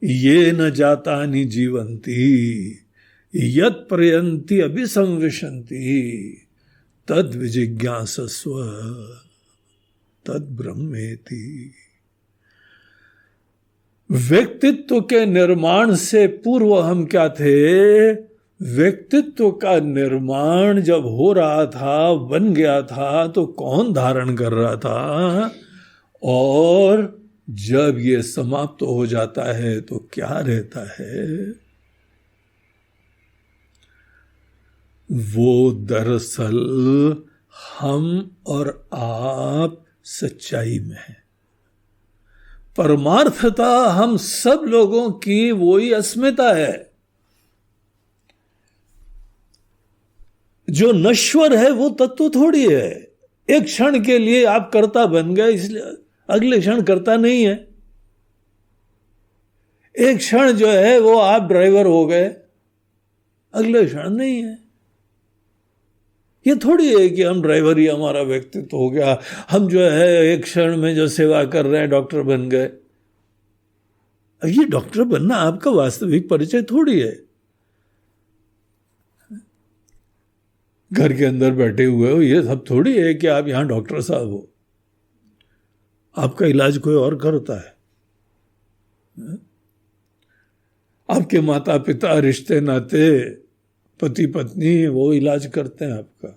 ये न जातानि जीवन्ति यत् प्रयन्ति अभिसंविशन्ति तद विजिज्ञासस्व तद ब्रह्मेति। व्यक्तित्व के निर्माण से पूर्व हम क्या थे? व्यक्तित्व का निर्माण जब हो रहा था, बन गया था, तो कौन धारण कर रहा था? और जब ये समाप्त हो जाता है तो क्या रहता है? वो दरअसल हम और आप सच्चाई में हैं। परमार्थता हम सब लोगों की वही अस्मिता है। जो नश्वर है वो तत्व थोड़ी है। एक क्षण के लिए आप कर्ता बन गए, इसलिए अगले क्षण कर्ता नहीं है। एक क्षण जो है वो आप ड्राइवर हो गए, अगले क्षण नहीं है। ये थोड़ी है कि हम ड्राइवर ही हमारा व्यक्तित्व हो गया, हम जो है एक क्षण में जो सेवा कर रहे हैं डॉक्टर बन गए। ये डॉक्टर बनना आपका वास्तविक परिचय थोड़ी है। घर के अंदर बैठे हुए हो, ये सब थोड़ी है कि आप यहां डॉक्टर साहब हो। आपका इलाज कोई और करता है। आपके माता पिता, रिश्ते नाते, पति पत्नी, वो इलाज करते हैं आपका।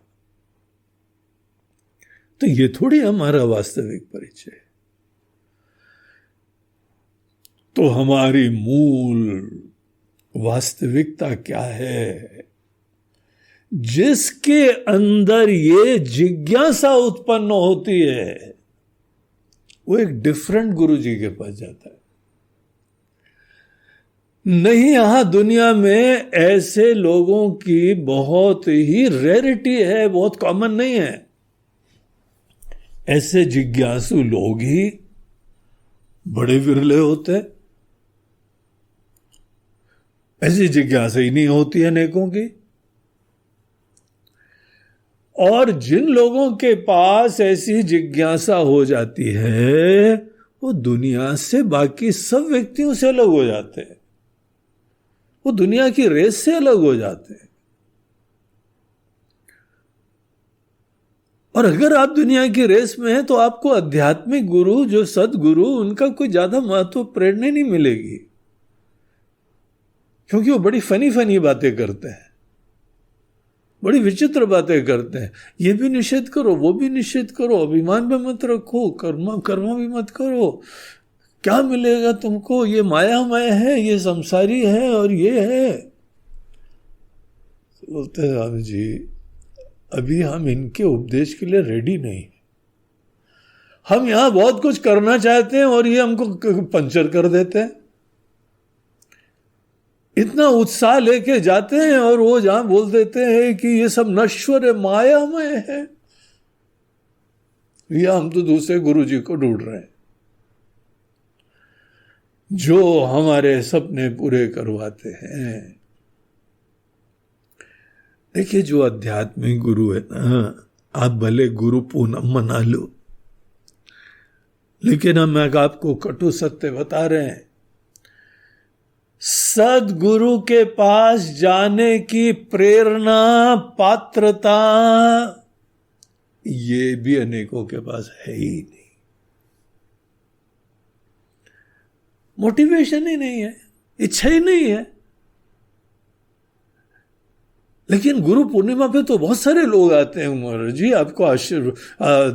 तो ये थोड़ी हमारा वास्तविक परिचय। तो हमारी मूल वास्तविकता क्या है? जिसके अंदर ये जिज्ञासा उत्पन्न होती है, वो एक डिफरेंट गुरु जी के पास जाता है। नहीं, यहां दुनिया में ऐसे लोगों की बहुत ही रेयरिटी है, बहुत कॉमन नहीं है। ऐसे जिज्ञासु लोग ही बड़े विरले होते हैं। ऐसी जिज्ञासा ही नहीं होती है अनेकों की। और जिन लोगों के पास ऐसी जिज्ञासा हो जाती है, वो दुनिया से, बाकी सब व्यक्तियों से अलग हो जाते हैं। वो दुनिया की रेस से अलग हो जाते हैं। और अगर आप दुनिया की रेस में हैं तो आपको आध्यात्मिक गुरु, जो सदगुरु, उनका कोई ज्यादा महत्व, प्रेरणा नहीं मिलेगी, क्योंकि वो बड़ी फनी फनी बातें करते हैं। बड़ी विचित्र बातें करते हैं। ये भी निषेध करो, वो भी निषेध करो, अभिमान में मत रखो, कर्म भी मत करो, क्या मिलेगा तुमको, ये मायामय है, ये संसारी है और ये है। बोलते हैं स्वामी जी अभी हम इनके उपदेश के लिए रेडी नहीं, हम यहां बहुत कुछ करना चाहते हैं और ये हमको पंचर कर देते हैं। इतना उत्साह लेके जाते हैं और वो जहां बोल देते हैं कि ये सब नश्वर है, मायामय है, या हम तो दूसरे गुरु जी को ढूंढ रहे हैं जो हमारे सपने पूरे करवाते हैं। देखिए जो आध्यात्मिक गुरु है ना, आप भले गुरु पूनम मना लो, लेकिन हम आपको कटु सत्य बता रहे हैं, सदगुरु के पास जाने की प्रेरणा, पात्रता ये भी अनेकों के पास है ही नहीं, मोटिवेशन ही नहीं है, इच्छा ही नहीं है। लेकिन गुरु पूर्णिमा पे तो बहुत सारे लोग आते हैं महाराज जी, आपको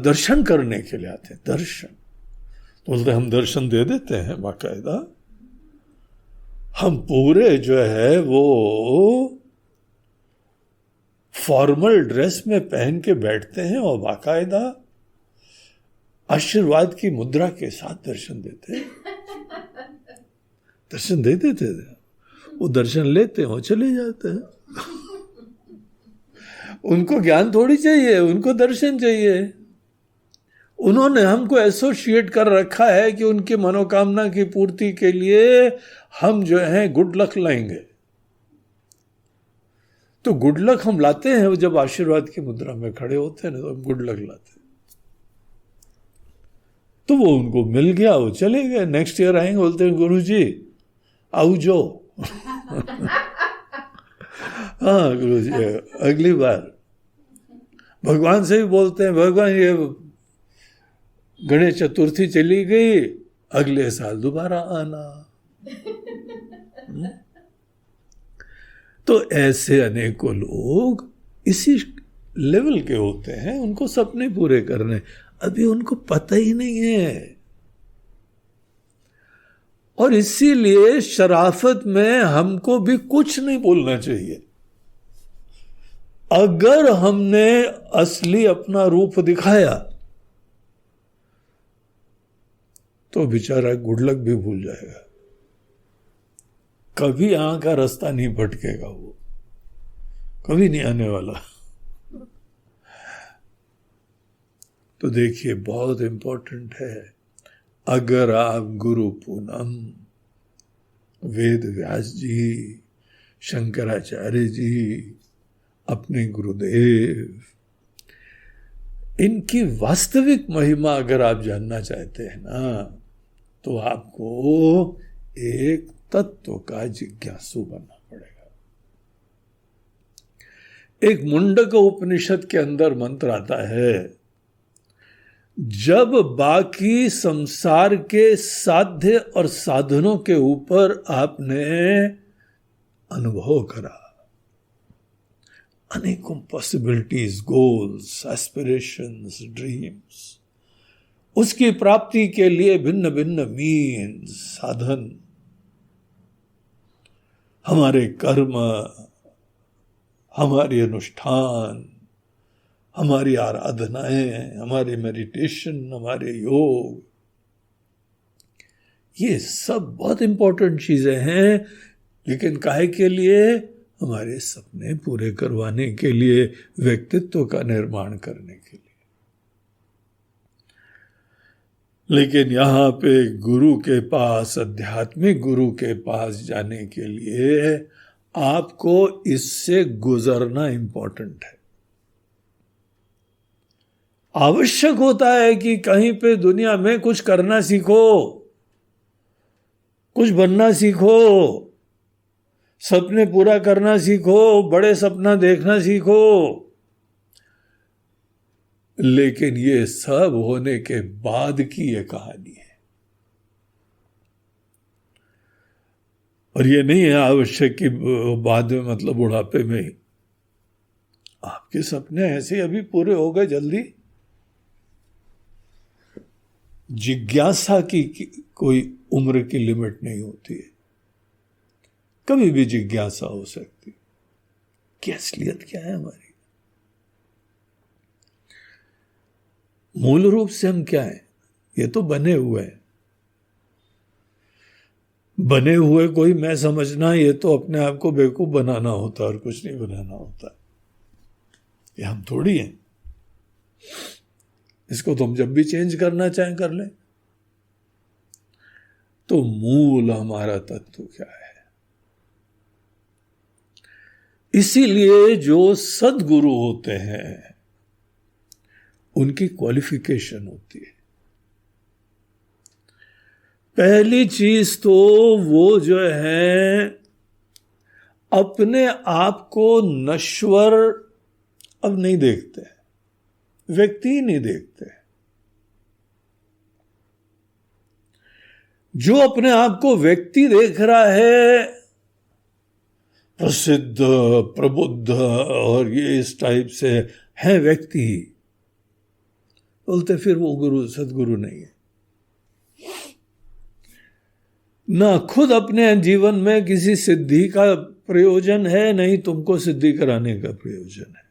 दर्शन करने के लिए आते हैं। दर्शन तो बोलते हम दर्शन दे देते हैं बाकायदा, हम पूरे जो है वो फॉर्मल ड्रेस में पहन के बैठते हैं और बाकायदा आशीर्वाद की मुद्रा के साथ दर्शन देते हैं। दर्शन दे देते थे, वो दर्शन लेते हैं और चले जाते हैं। उनको ज्ञान थोड़ी चाहिए, उनको दर्शन चाहिए। उन्होंने हमको एसोसिएट कर रखा है कि उनकी मनोकामना की पूर्ति के लिए हम जो है गुड लक लाएंगे। तो गुड लक हम लाते हैं जब आशीर्वाद की मुद्रा में खड़े होते हैं ना, तो हम गुड लक लाते हैं। तो वो उनको मिल गया, वो चले गए, नेक्स्ट ईयर आएंगे, बोलते हैं गुरु जी आओ जो हाँ गुरु जी अगली बार। भगवान से भी बोलते हैं भगवान ये गणेश चतुर्थी चली गई, अगले साल दोबारा आना। तो ऐसे अनेकों लोग इसी लेवल के होते हैं, उनको सपने पूरे करने, अभी उनको पता ही नहीं है। और इसीलिए शराफत में हमको भी कुछ नहीं बोलना चाहिए। अगर हमने असली अपना रूप दिखाया तो बेचारा गुड लक भी भूल जाएगा, कभी यहां का रास्ता नहीं भटकेगा, वो कभी नहीं आने वाला। तो देखिए बहुत इंपॉर्टेंट है, अगर आप गुरु पूनम, वेद व्यास जी, शंकराचार्य जी, अपने गुरुदेव, इनकी वास्तविक महिमा अगर आप जानना चाहते हैं ना, तो आपको एक तत्व का जिज्ञासु बनना पड़ेगा। एक मुंडक उपनिषद के अंदर मंत्र आता है, जब बाकी संसार के साध्य और साधनों के ऊपर आपने अनुभव करा, अनेकों पॉसिबिलिटीज, गोल्स, एस्पिरेशंस, ड्रीम्स, उसकी प्राप्ति के लिए भिन्न भिन्न मीन्स, साधन, हमारे कर्म, हमारी अनुष्ठान, हमारी आराधनाएं, हमारे मेडिटेशन, हमारे योग, ये सब बहुत इंपॉर्टेंट चीजें हैं। लेकिन काहे के लिए? हमारे सपने पूरे करवाने के लिए, व्यक्तित्व का निर्माण करने के लिए। लेकिन यहां पे गुरु के पास, आध्यात्मिक गुरु के पास जाने के लिए आपको इससे गुजरना इंपॉर्टेंट है। आवश्यक होता है कि कहीं पे दुनिया में कुछ करना सीखो, कुछ बनना सीखो, सपने पूरा करना सीखो, बड़े सपना देखना सीखो। लेकिन ये सब होने के बाद की ये कहानी है, और ये नहीं है आवश्यक कि बाद में, मतलब बुढ़ापे में। आपके सपने ऐसे अभी पूरे हो गए जल्दी? जिज्ञासा की कोई उम्र की लिमिट नहीं होती है, कभी भी जिज्ञासा हो सकती। कि असलियत क्या है हमारी, मूल रूप से हम क्या है? ये तो बने हुए हैं। बने हुए कोई मैं समझना, ये तो अपने आप को बेवकूफ बनाना होता और कुछ नहीं बनाना होता। ये हम थोड़ी हैं। इसको तो हम जब भी चेंज करना चाहें कर लें। तो मूल हमारा तत्व क्या है? इसीलिए जो सद्गुरु होते हैं उनकी क्वालिफिकेशन होती है। पहली चीज तो वो जो है अपने आप को नश्वर अब नहीं देखते, व्यक्ति नहीं देखते। जो अपने आप को व्यक्ति देख रहा है, प्रसिद्ध प्रबुद्ध और ये इस टाइप से है व्यक्ति, बोलते फिर वो गुरु सद्गुरु नहीं है। ना खुद अपने जीवन में किसी सिद्धि का प्रयोजन है, नहीं तुमको सिद्धि कराने का प्रयोजन है।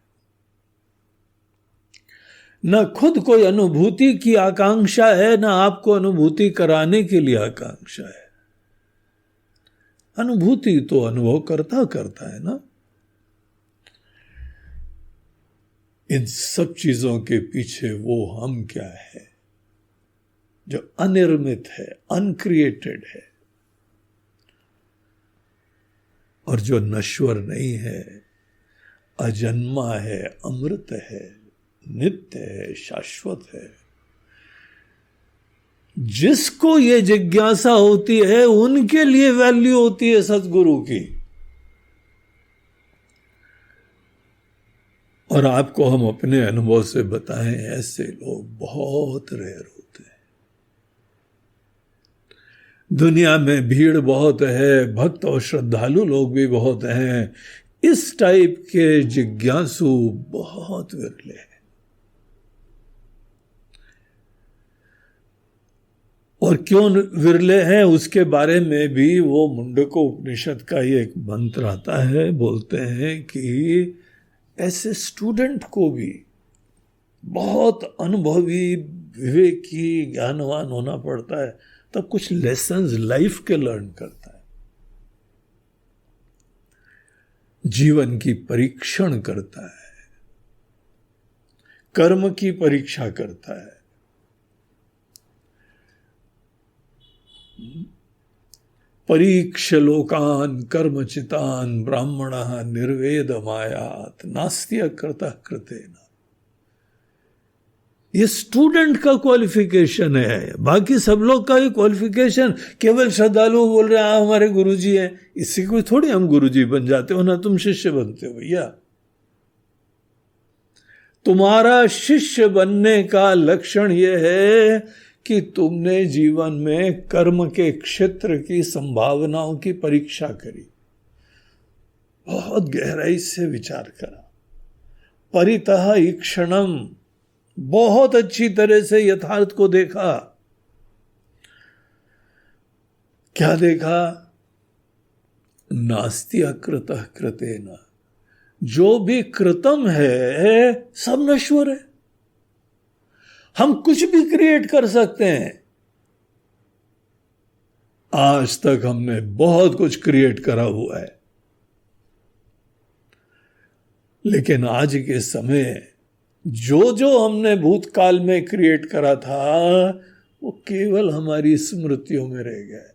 न खुद कोई अनुभूति की आकांक्षा है, ना आपको अनुभूति कराने के लिए आकांक्षा है। अनुभूति तो अनुभव करता है ना। इन सब चीजों के पीछे वो हम क्या है जो अनिर्मित है, अनक्रिएटेड है, और जो नश्वर नहीं है, अजन्मा है, अमृत है, नित्य है, शाश्वत है। जिसको ये जिज्ञासा होती है उनके लिए वैल्यू होती है सद्गुरु की। और आपको हम अपने अनुभव से बताएं, ऐसे लोग बहुत रेयर होते हैं। दुनिया में भीड़ बहुत है, भक्त और श्रद्धालु लोग भी बहुत हैं, इस टाइप के जिज्ञासु बहुत विरले हैं। और क्यों विरले हैं उसके बारे में भी वो मुंडको उपनिषद का ही एक मंत्र आता है। बोलते हैं कि ऐसे स्टूडेंट को भी बहुत अनुभवी, विवेकी, ज्ञानवान होना पड़ता है, तब कुछ लेसन्स लाइफ के लर्न करता है, जीवन की परीक्षण करता है, कर्म की परीक्षा करता है। परीक्ष लोकान कर्मचितान ब्राह्मणः निर्वेद मायात नास्त्य कृतः कृतेन। ये स्टूडेंट का क्वालिफिकेशन है। बाकी सब लोग का ये क्वालिफिकेशन केवल श्रद्धालु बोल रहे हैं हमारे गुरुजी हैं, इससे कोई थोड़ी हम गुरुजी बन जाते हो ना, तुम शिष्य बनते हो। भैया तुम्हारा शिष्य बनने का लक्षण यह है कि तुमने जीवन में कर्म के क्षेत्र की संभावनाओं की परीक्षा करी, बहुत गहराई से विचार करा, परितः ईक्षणम, बहुत अच्छी तरह से यथार्थ को देखा। क्या देखा? नास्ति अकृतः कृतेन, जो भी कृतम है सब नश्वर है। हम कुछ भी क्रिएट कर सकते हैं। आज तक हमने बहुत कुछ क्रिएट करा हुआ है, लेकिन आज के समय जो जो हमने भूतकाल में क्रिएट करा था वो केवल हमारी स्मृतियों में रह गया है।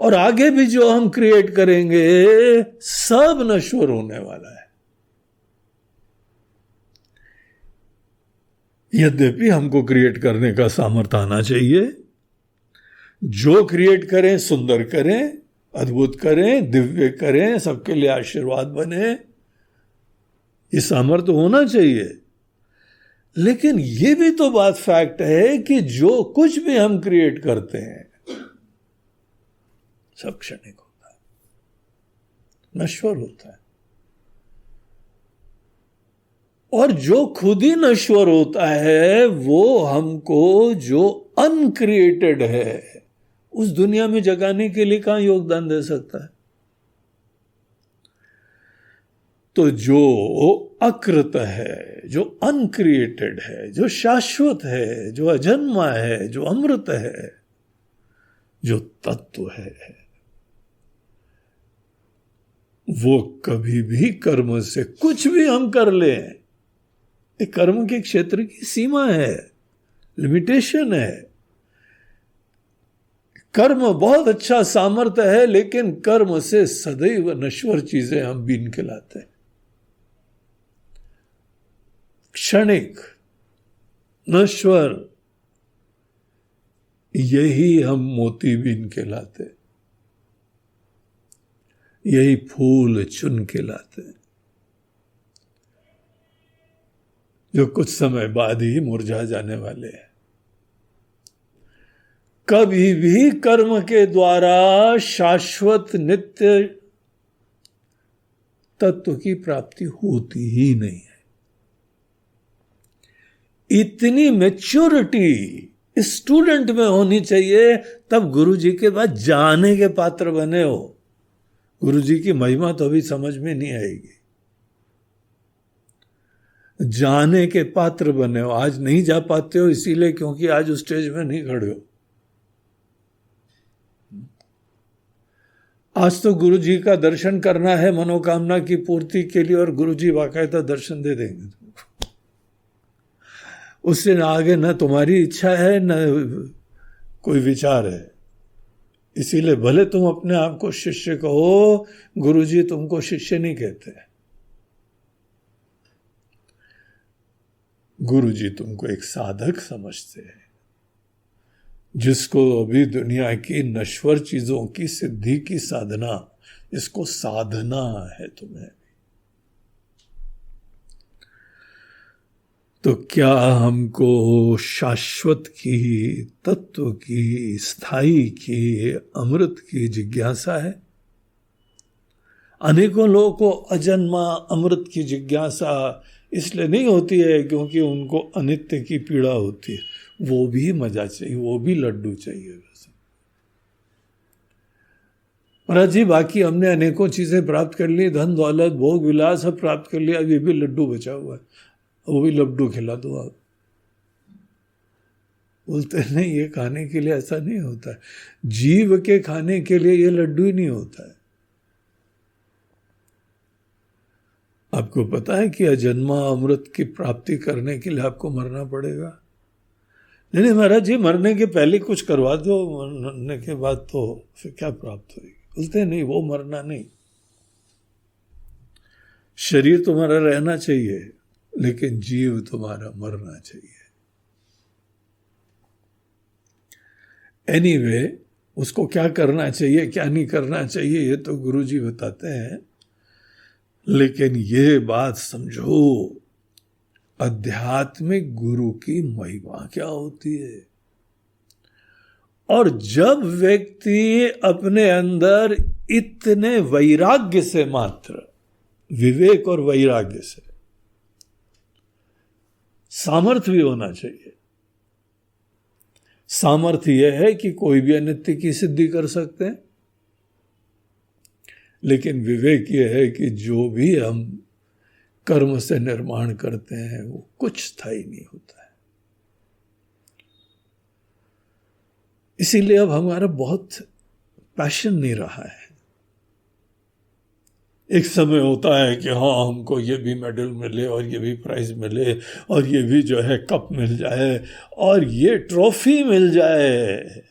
और आगे भी जो हम क्रिएट करेंगे सब नश्वर होने वाला है। यद्यपि हमको क्रिएट करने का सामर्थ्य आना चाहिए। जो क्रिएट करें सुंदर करें, अद्भुत करें, दिव्य करें, सबके लिए आशीर्वाद बने, ये सामर्थ्य होना चाहिए। लेकिन ये भी तो बात फैक्ट है कि जो कुछ भी हम क्रिएट करते हैं सब क्षणिक होता है। नश्वर होता है। और जो खुद ही नश्वर होता है वो हमको जो अनक्रिएटेड है उस दुनिया में जगाने के लिए कहां योगदान दे सकता है। तो जो अकृत है, जो अनक्रिएटेड है, जो शाश्वत है, जो अजन्मा है, जो अमृत है, जो तत्व है, वो कभी भी कर्म से कुछ भी हम कर लें, कर्म के क्षेत्र की सीमा है, लिमिटेशन है। कर्म बहुत अच्छा सामर्थ्य है, लेकिन कर्म से सदैव नश्वर चीजें हम बीन के लाते हैं, क्षणिक नश्वर, यही हम मोती बीन के लाते, यही फूल चुन के लाते, जो कुछ समय बाद ही मुरझा जाने वाले हैं। कभी भी कर्म के द्वारा शाश्वत नित्य तत्व की प्राप्ति होती ही नहीं है। इतनी मैच्योरिटी स्टूडेंट में होनी चाहिए, तब गुरुजी के बाद जाने के पात्र बने हो। गुरुजी की महिमा तो अभी समझ में नहीं आएगी, जाने के पात्र बने हो। आज नहीं जा पाते हो इसीलिए क्योंकि आज उस स्टेज में नहीं खड़े हो। आज तो गुरुजी का दर्शन करना है मनोकामना की पूर्ति के लिए, और गुरुजी बाकायदा दर्शन दे देंगे तुमको। उससे आगे न तुम्हारी इच्छा है न कोई विचार है। इसीलिए भले तुम अपने आप को शिष्य कहो, गुरुजी तुमको शिष्य नहीं कहते। गुरुजी तुमको एक साधक समझते हैं, जिसको अभी दुनिया की नश्वर चीजों की सिद्धि की साधना, इसको साधना है तुम्हें। तो क्या हमको शाश्वत की, तत्व की, स्थायी की, अमृत की जिज्ञासा है? अनेकों लोगों को अजन्मा अमृत की जिज्ञासा इसलिए नहीं होती है क्योंकि उनको अनित्य की पीड़ा होती है। वो भी मजा चाहिए, वो भी लड्डू चाहिए वैसे। महाराज जी बाकी हमने अनेकों चीजें प्राप्त कर ली, धन दौलत भोग विलास सब प्राप्त कर लिया, अभी भी लड्डू बचा हुआ है, वो भी लड्डू खिला दो आप। बोलते नहीं, ये खाने के लिए ऐसा नहीं होता है। जीव के खाने के लिए ये लड्डू ही नहीं होता है। आपको पता है कि अजन्मा अमृत की प्राप्ति करने के लिए आपको मरना पड़ेगा? नहीं महाराज जी, मरने के पहले कुछ करवा दो, मरने के बाद तो फिर क्या प्राप्त होगी? बोलते नहीं, वो मरना नहीं। शरीर तुम्हारा रहना चाहिए, लेकिन जीव तुम्हारा मरना चाहिए। एनीवे, उसको क्या करना चाहिए क्या नहीं करना चाहिए ये तो गुरुजी बताते हैं, लेकिन ये बात समझो, आध्यात्मिक गुरु की महिमा क्या होती है। और जब व्यक्ति अपने अंदर इतने वैराग्य से, मात्र विवेक और वैराग्य से, सामर्थ्य भी होना चाहिए। सामर्थ्य यह है कि कोई भी अनित्य की सिद्धि कर सकते हैं, लेकिन विवेक यह है कि जो भी हम कर्म से निर्माण करते हैं वो कुछ स्थायी नहीं होता है। इसीलिए अब हमारा बहुत पैशन नहीं रहा है। एक समय होता है कि हाँ हमको ये भी मेडल मिले और ये भी प्राइज मिले और ये भी जो है कप मिल जाए और ये ट्रॉफी मिल जाए,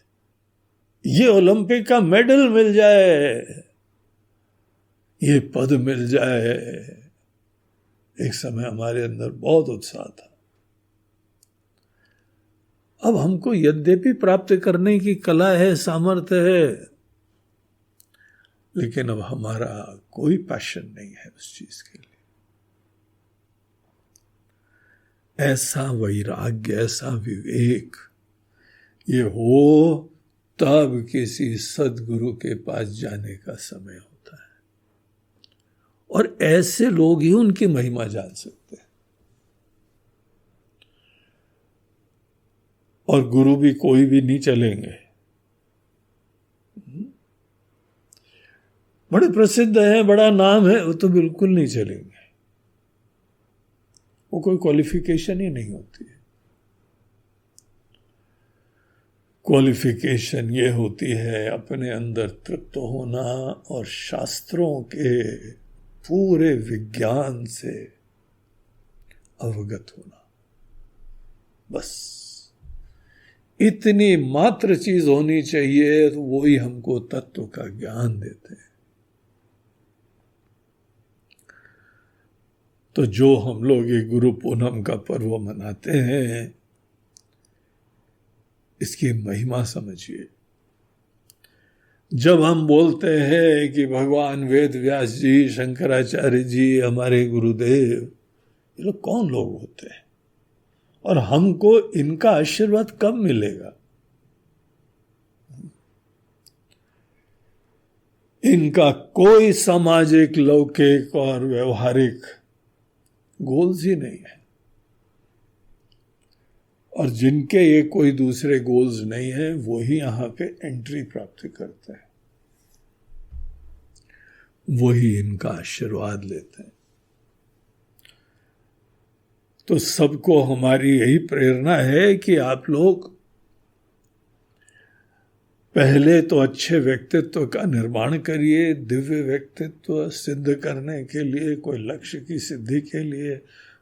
ये ओलंपिक का मेडल मिल जाए, ये पद मिल जाए। एक समय हमारे अंदर बहुत उत्साह था। अब हमको यद्यपि प्राप्त करने की कला है, सामर्थ्य है, लेकिन अब हमारा कोई पैशन नहीं है उस चीज के लिए। ऐसा वैराग्य, ऐसा विवेक ये हो तब किसी सद्गुरु के पास जाने का समय होता है। और ऐसे लोग ही उनकी महिमा जान सकते हैं। और गुरु भी कोई भी नहीं चलेंगे। बड़े प्रसिद्ध हैं, बड़ा नाम है, वो तो बिल्कुल नहीं चलेंगे। वो कोई क्वालिफिकेशन ही नहीं होती है। क्वालिफिकेशन ये होती है अपने अंदर तृप्त होना और शास्त्रों के पूरे विज्ञान से अवगत होना। बस इतनी मात्र चीज होनी चाहिए, तो वो ही हमको तत्व का ज्ञान देते हैं। तो जो हम लोग ये गुरु पूनम का पर्व मनाते हैं, इसकी महिमा समझिए। जब हम बोलते हैं कि भगवान वेद व्यास जी, शंकराचार्य जी हमारे गुरुदेव, ये लोग कौन लोग होते हैं और हमको इनका आशीर्वाद कब मिलेगा? इनका कोई सामाजिक, लौकिक और व्यवहारिक गोल्स ही नहीं है। और जिनके ये कोई दूसरे गोल्स नहीं है, वो ही यहां पे एंट्री प्राप्त करते हैं, वही इनका आशीर्वाद लेते हैं। तो सबको हमारी यही प्रेरणा है कि आप लोग पहले तो अच्छे व्यक्तित्व का निर्माण करिए, दिव्य व्यक्तित्व सिद्ध करने के लिए, कोई लक्ष्य की सिद्धि के लिए।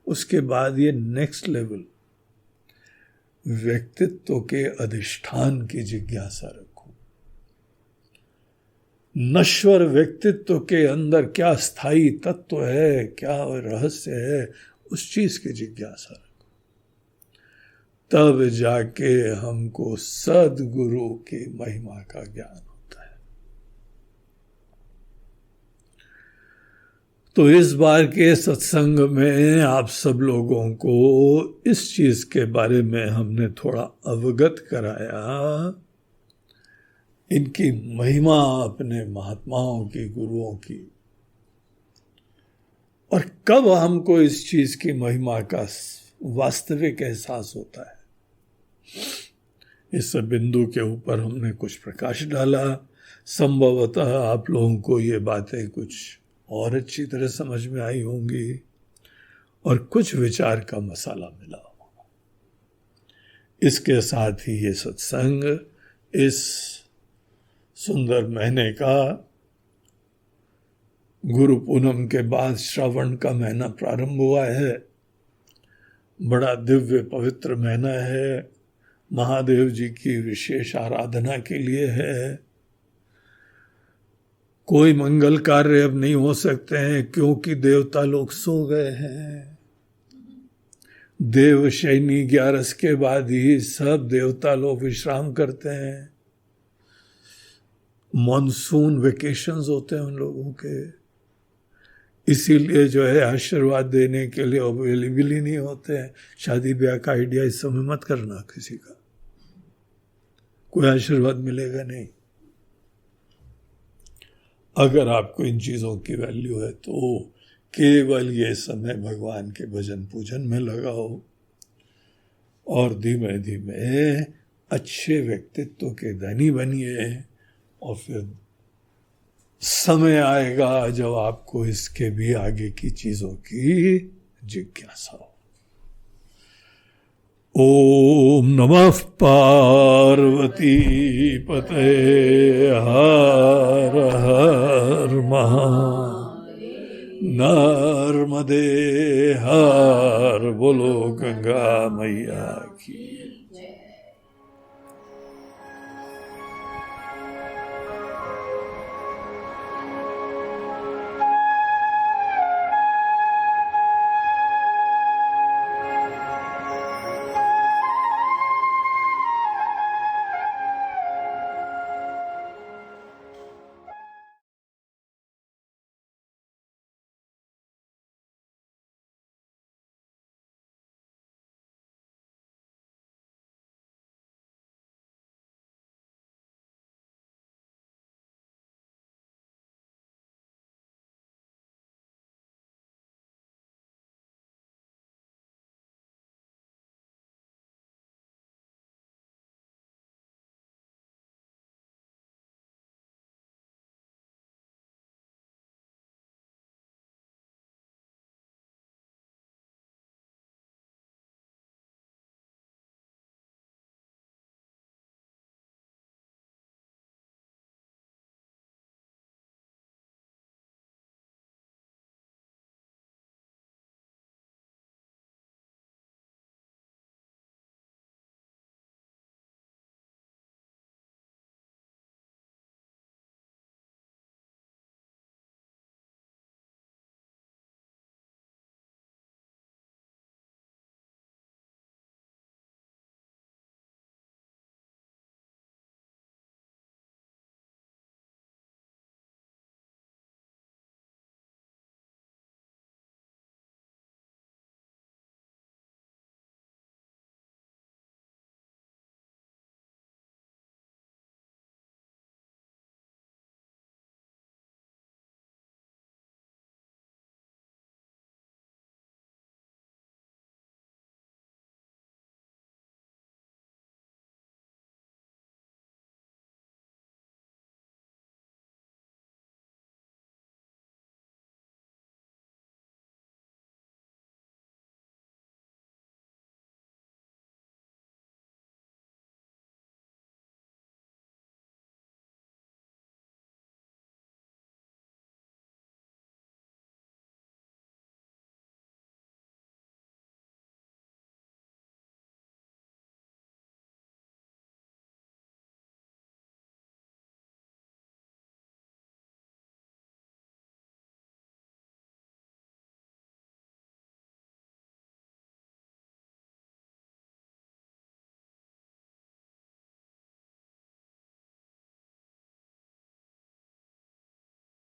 उसके बाद ये नेक्स्ट लेवल व्यक्तित्व के अधिष्ठान की जिज्ञासा रखो। नश्वर व्यक्तित्व के अंदर क्या स्थायी तत्व है, क्या रहस्य है, उस चीज की जिज्ञासा रखो। तब जाके हमको सद्गुरु की महिमा का ज्ञान होता है। तो इस बार के सत्संग में आप सब लोगों को इस चीज के बारे में हमने थोड़ा अवगत कराया, इनकी महिमा, अपने महात्माओं की, गुरुओं की, और कब हमको इस चीज की महिमा का वास्तविक एहसास होता है। इस बिंदु के ऊपर हमने कुछ प्रकाश डाला। संभवतः आप लोगों को ये बातें कुछ और अच्छी तरह समझ में आई होंगी और कुछ विचार का मसाला मिला होगा। इसके साथ ही ये सत्संग इस सुंदर महीने का, गुरु पूनम के बाद श्रावण का महीना प्रारंभ हुआ है। बड़ा दिव्य पवित्र महीना है, महादेव जी की विशेष आराधना के लिए है। कोई मंगल कार्य अब नहीं हो सकते हैं क्योंकि देवता लोग सो गए हैं। देव शयनी 11 के बाद ही सब देवता लोग विश्राम करते हैं। मॉनसून वेकेशंस होते हैं उन लोगों के, इसीलिए जो है आशीर्वाद देने के लिए अवेलेबल ही नहीं होते हैं। शादी ब्याह का आइडिया इस समय मत करना किसी का, कोई आशीर्वाद मिलेगा नहीं। अगर आपको इन चीजों की वैल्यू है तो केवल ये समय भगवान के भजन पूजन में लगाओ और धीमे धीमे अच्छे व्यक्तित्व के धनी बनिए। और फिर समय आएगा जब आपको इसके भी आगे की चीजों की जिज्ञासा हो। ओम नमः पार्वती पते, हर हर नर्मदे हर, बोलो गंगा मैया की।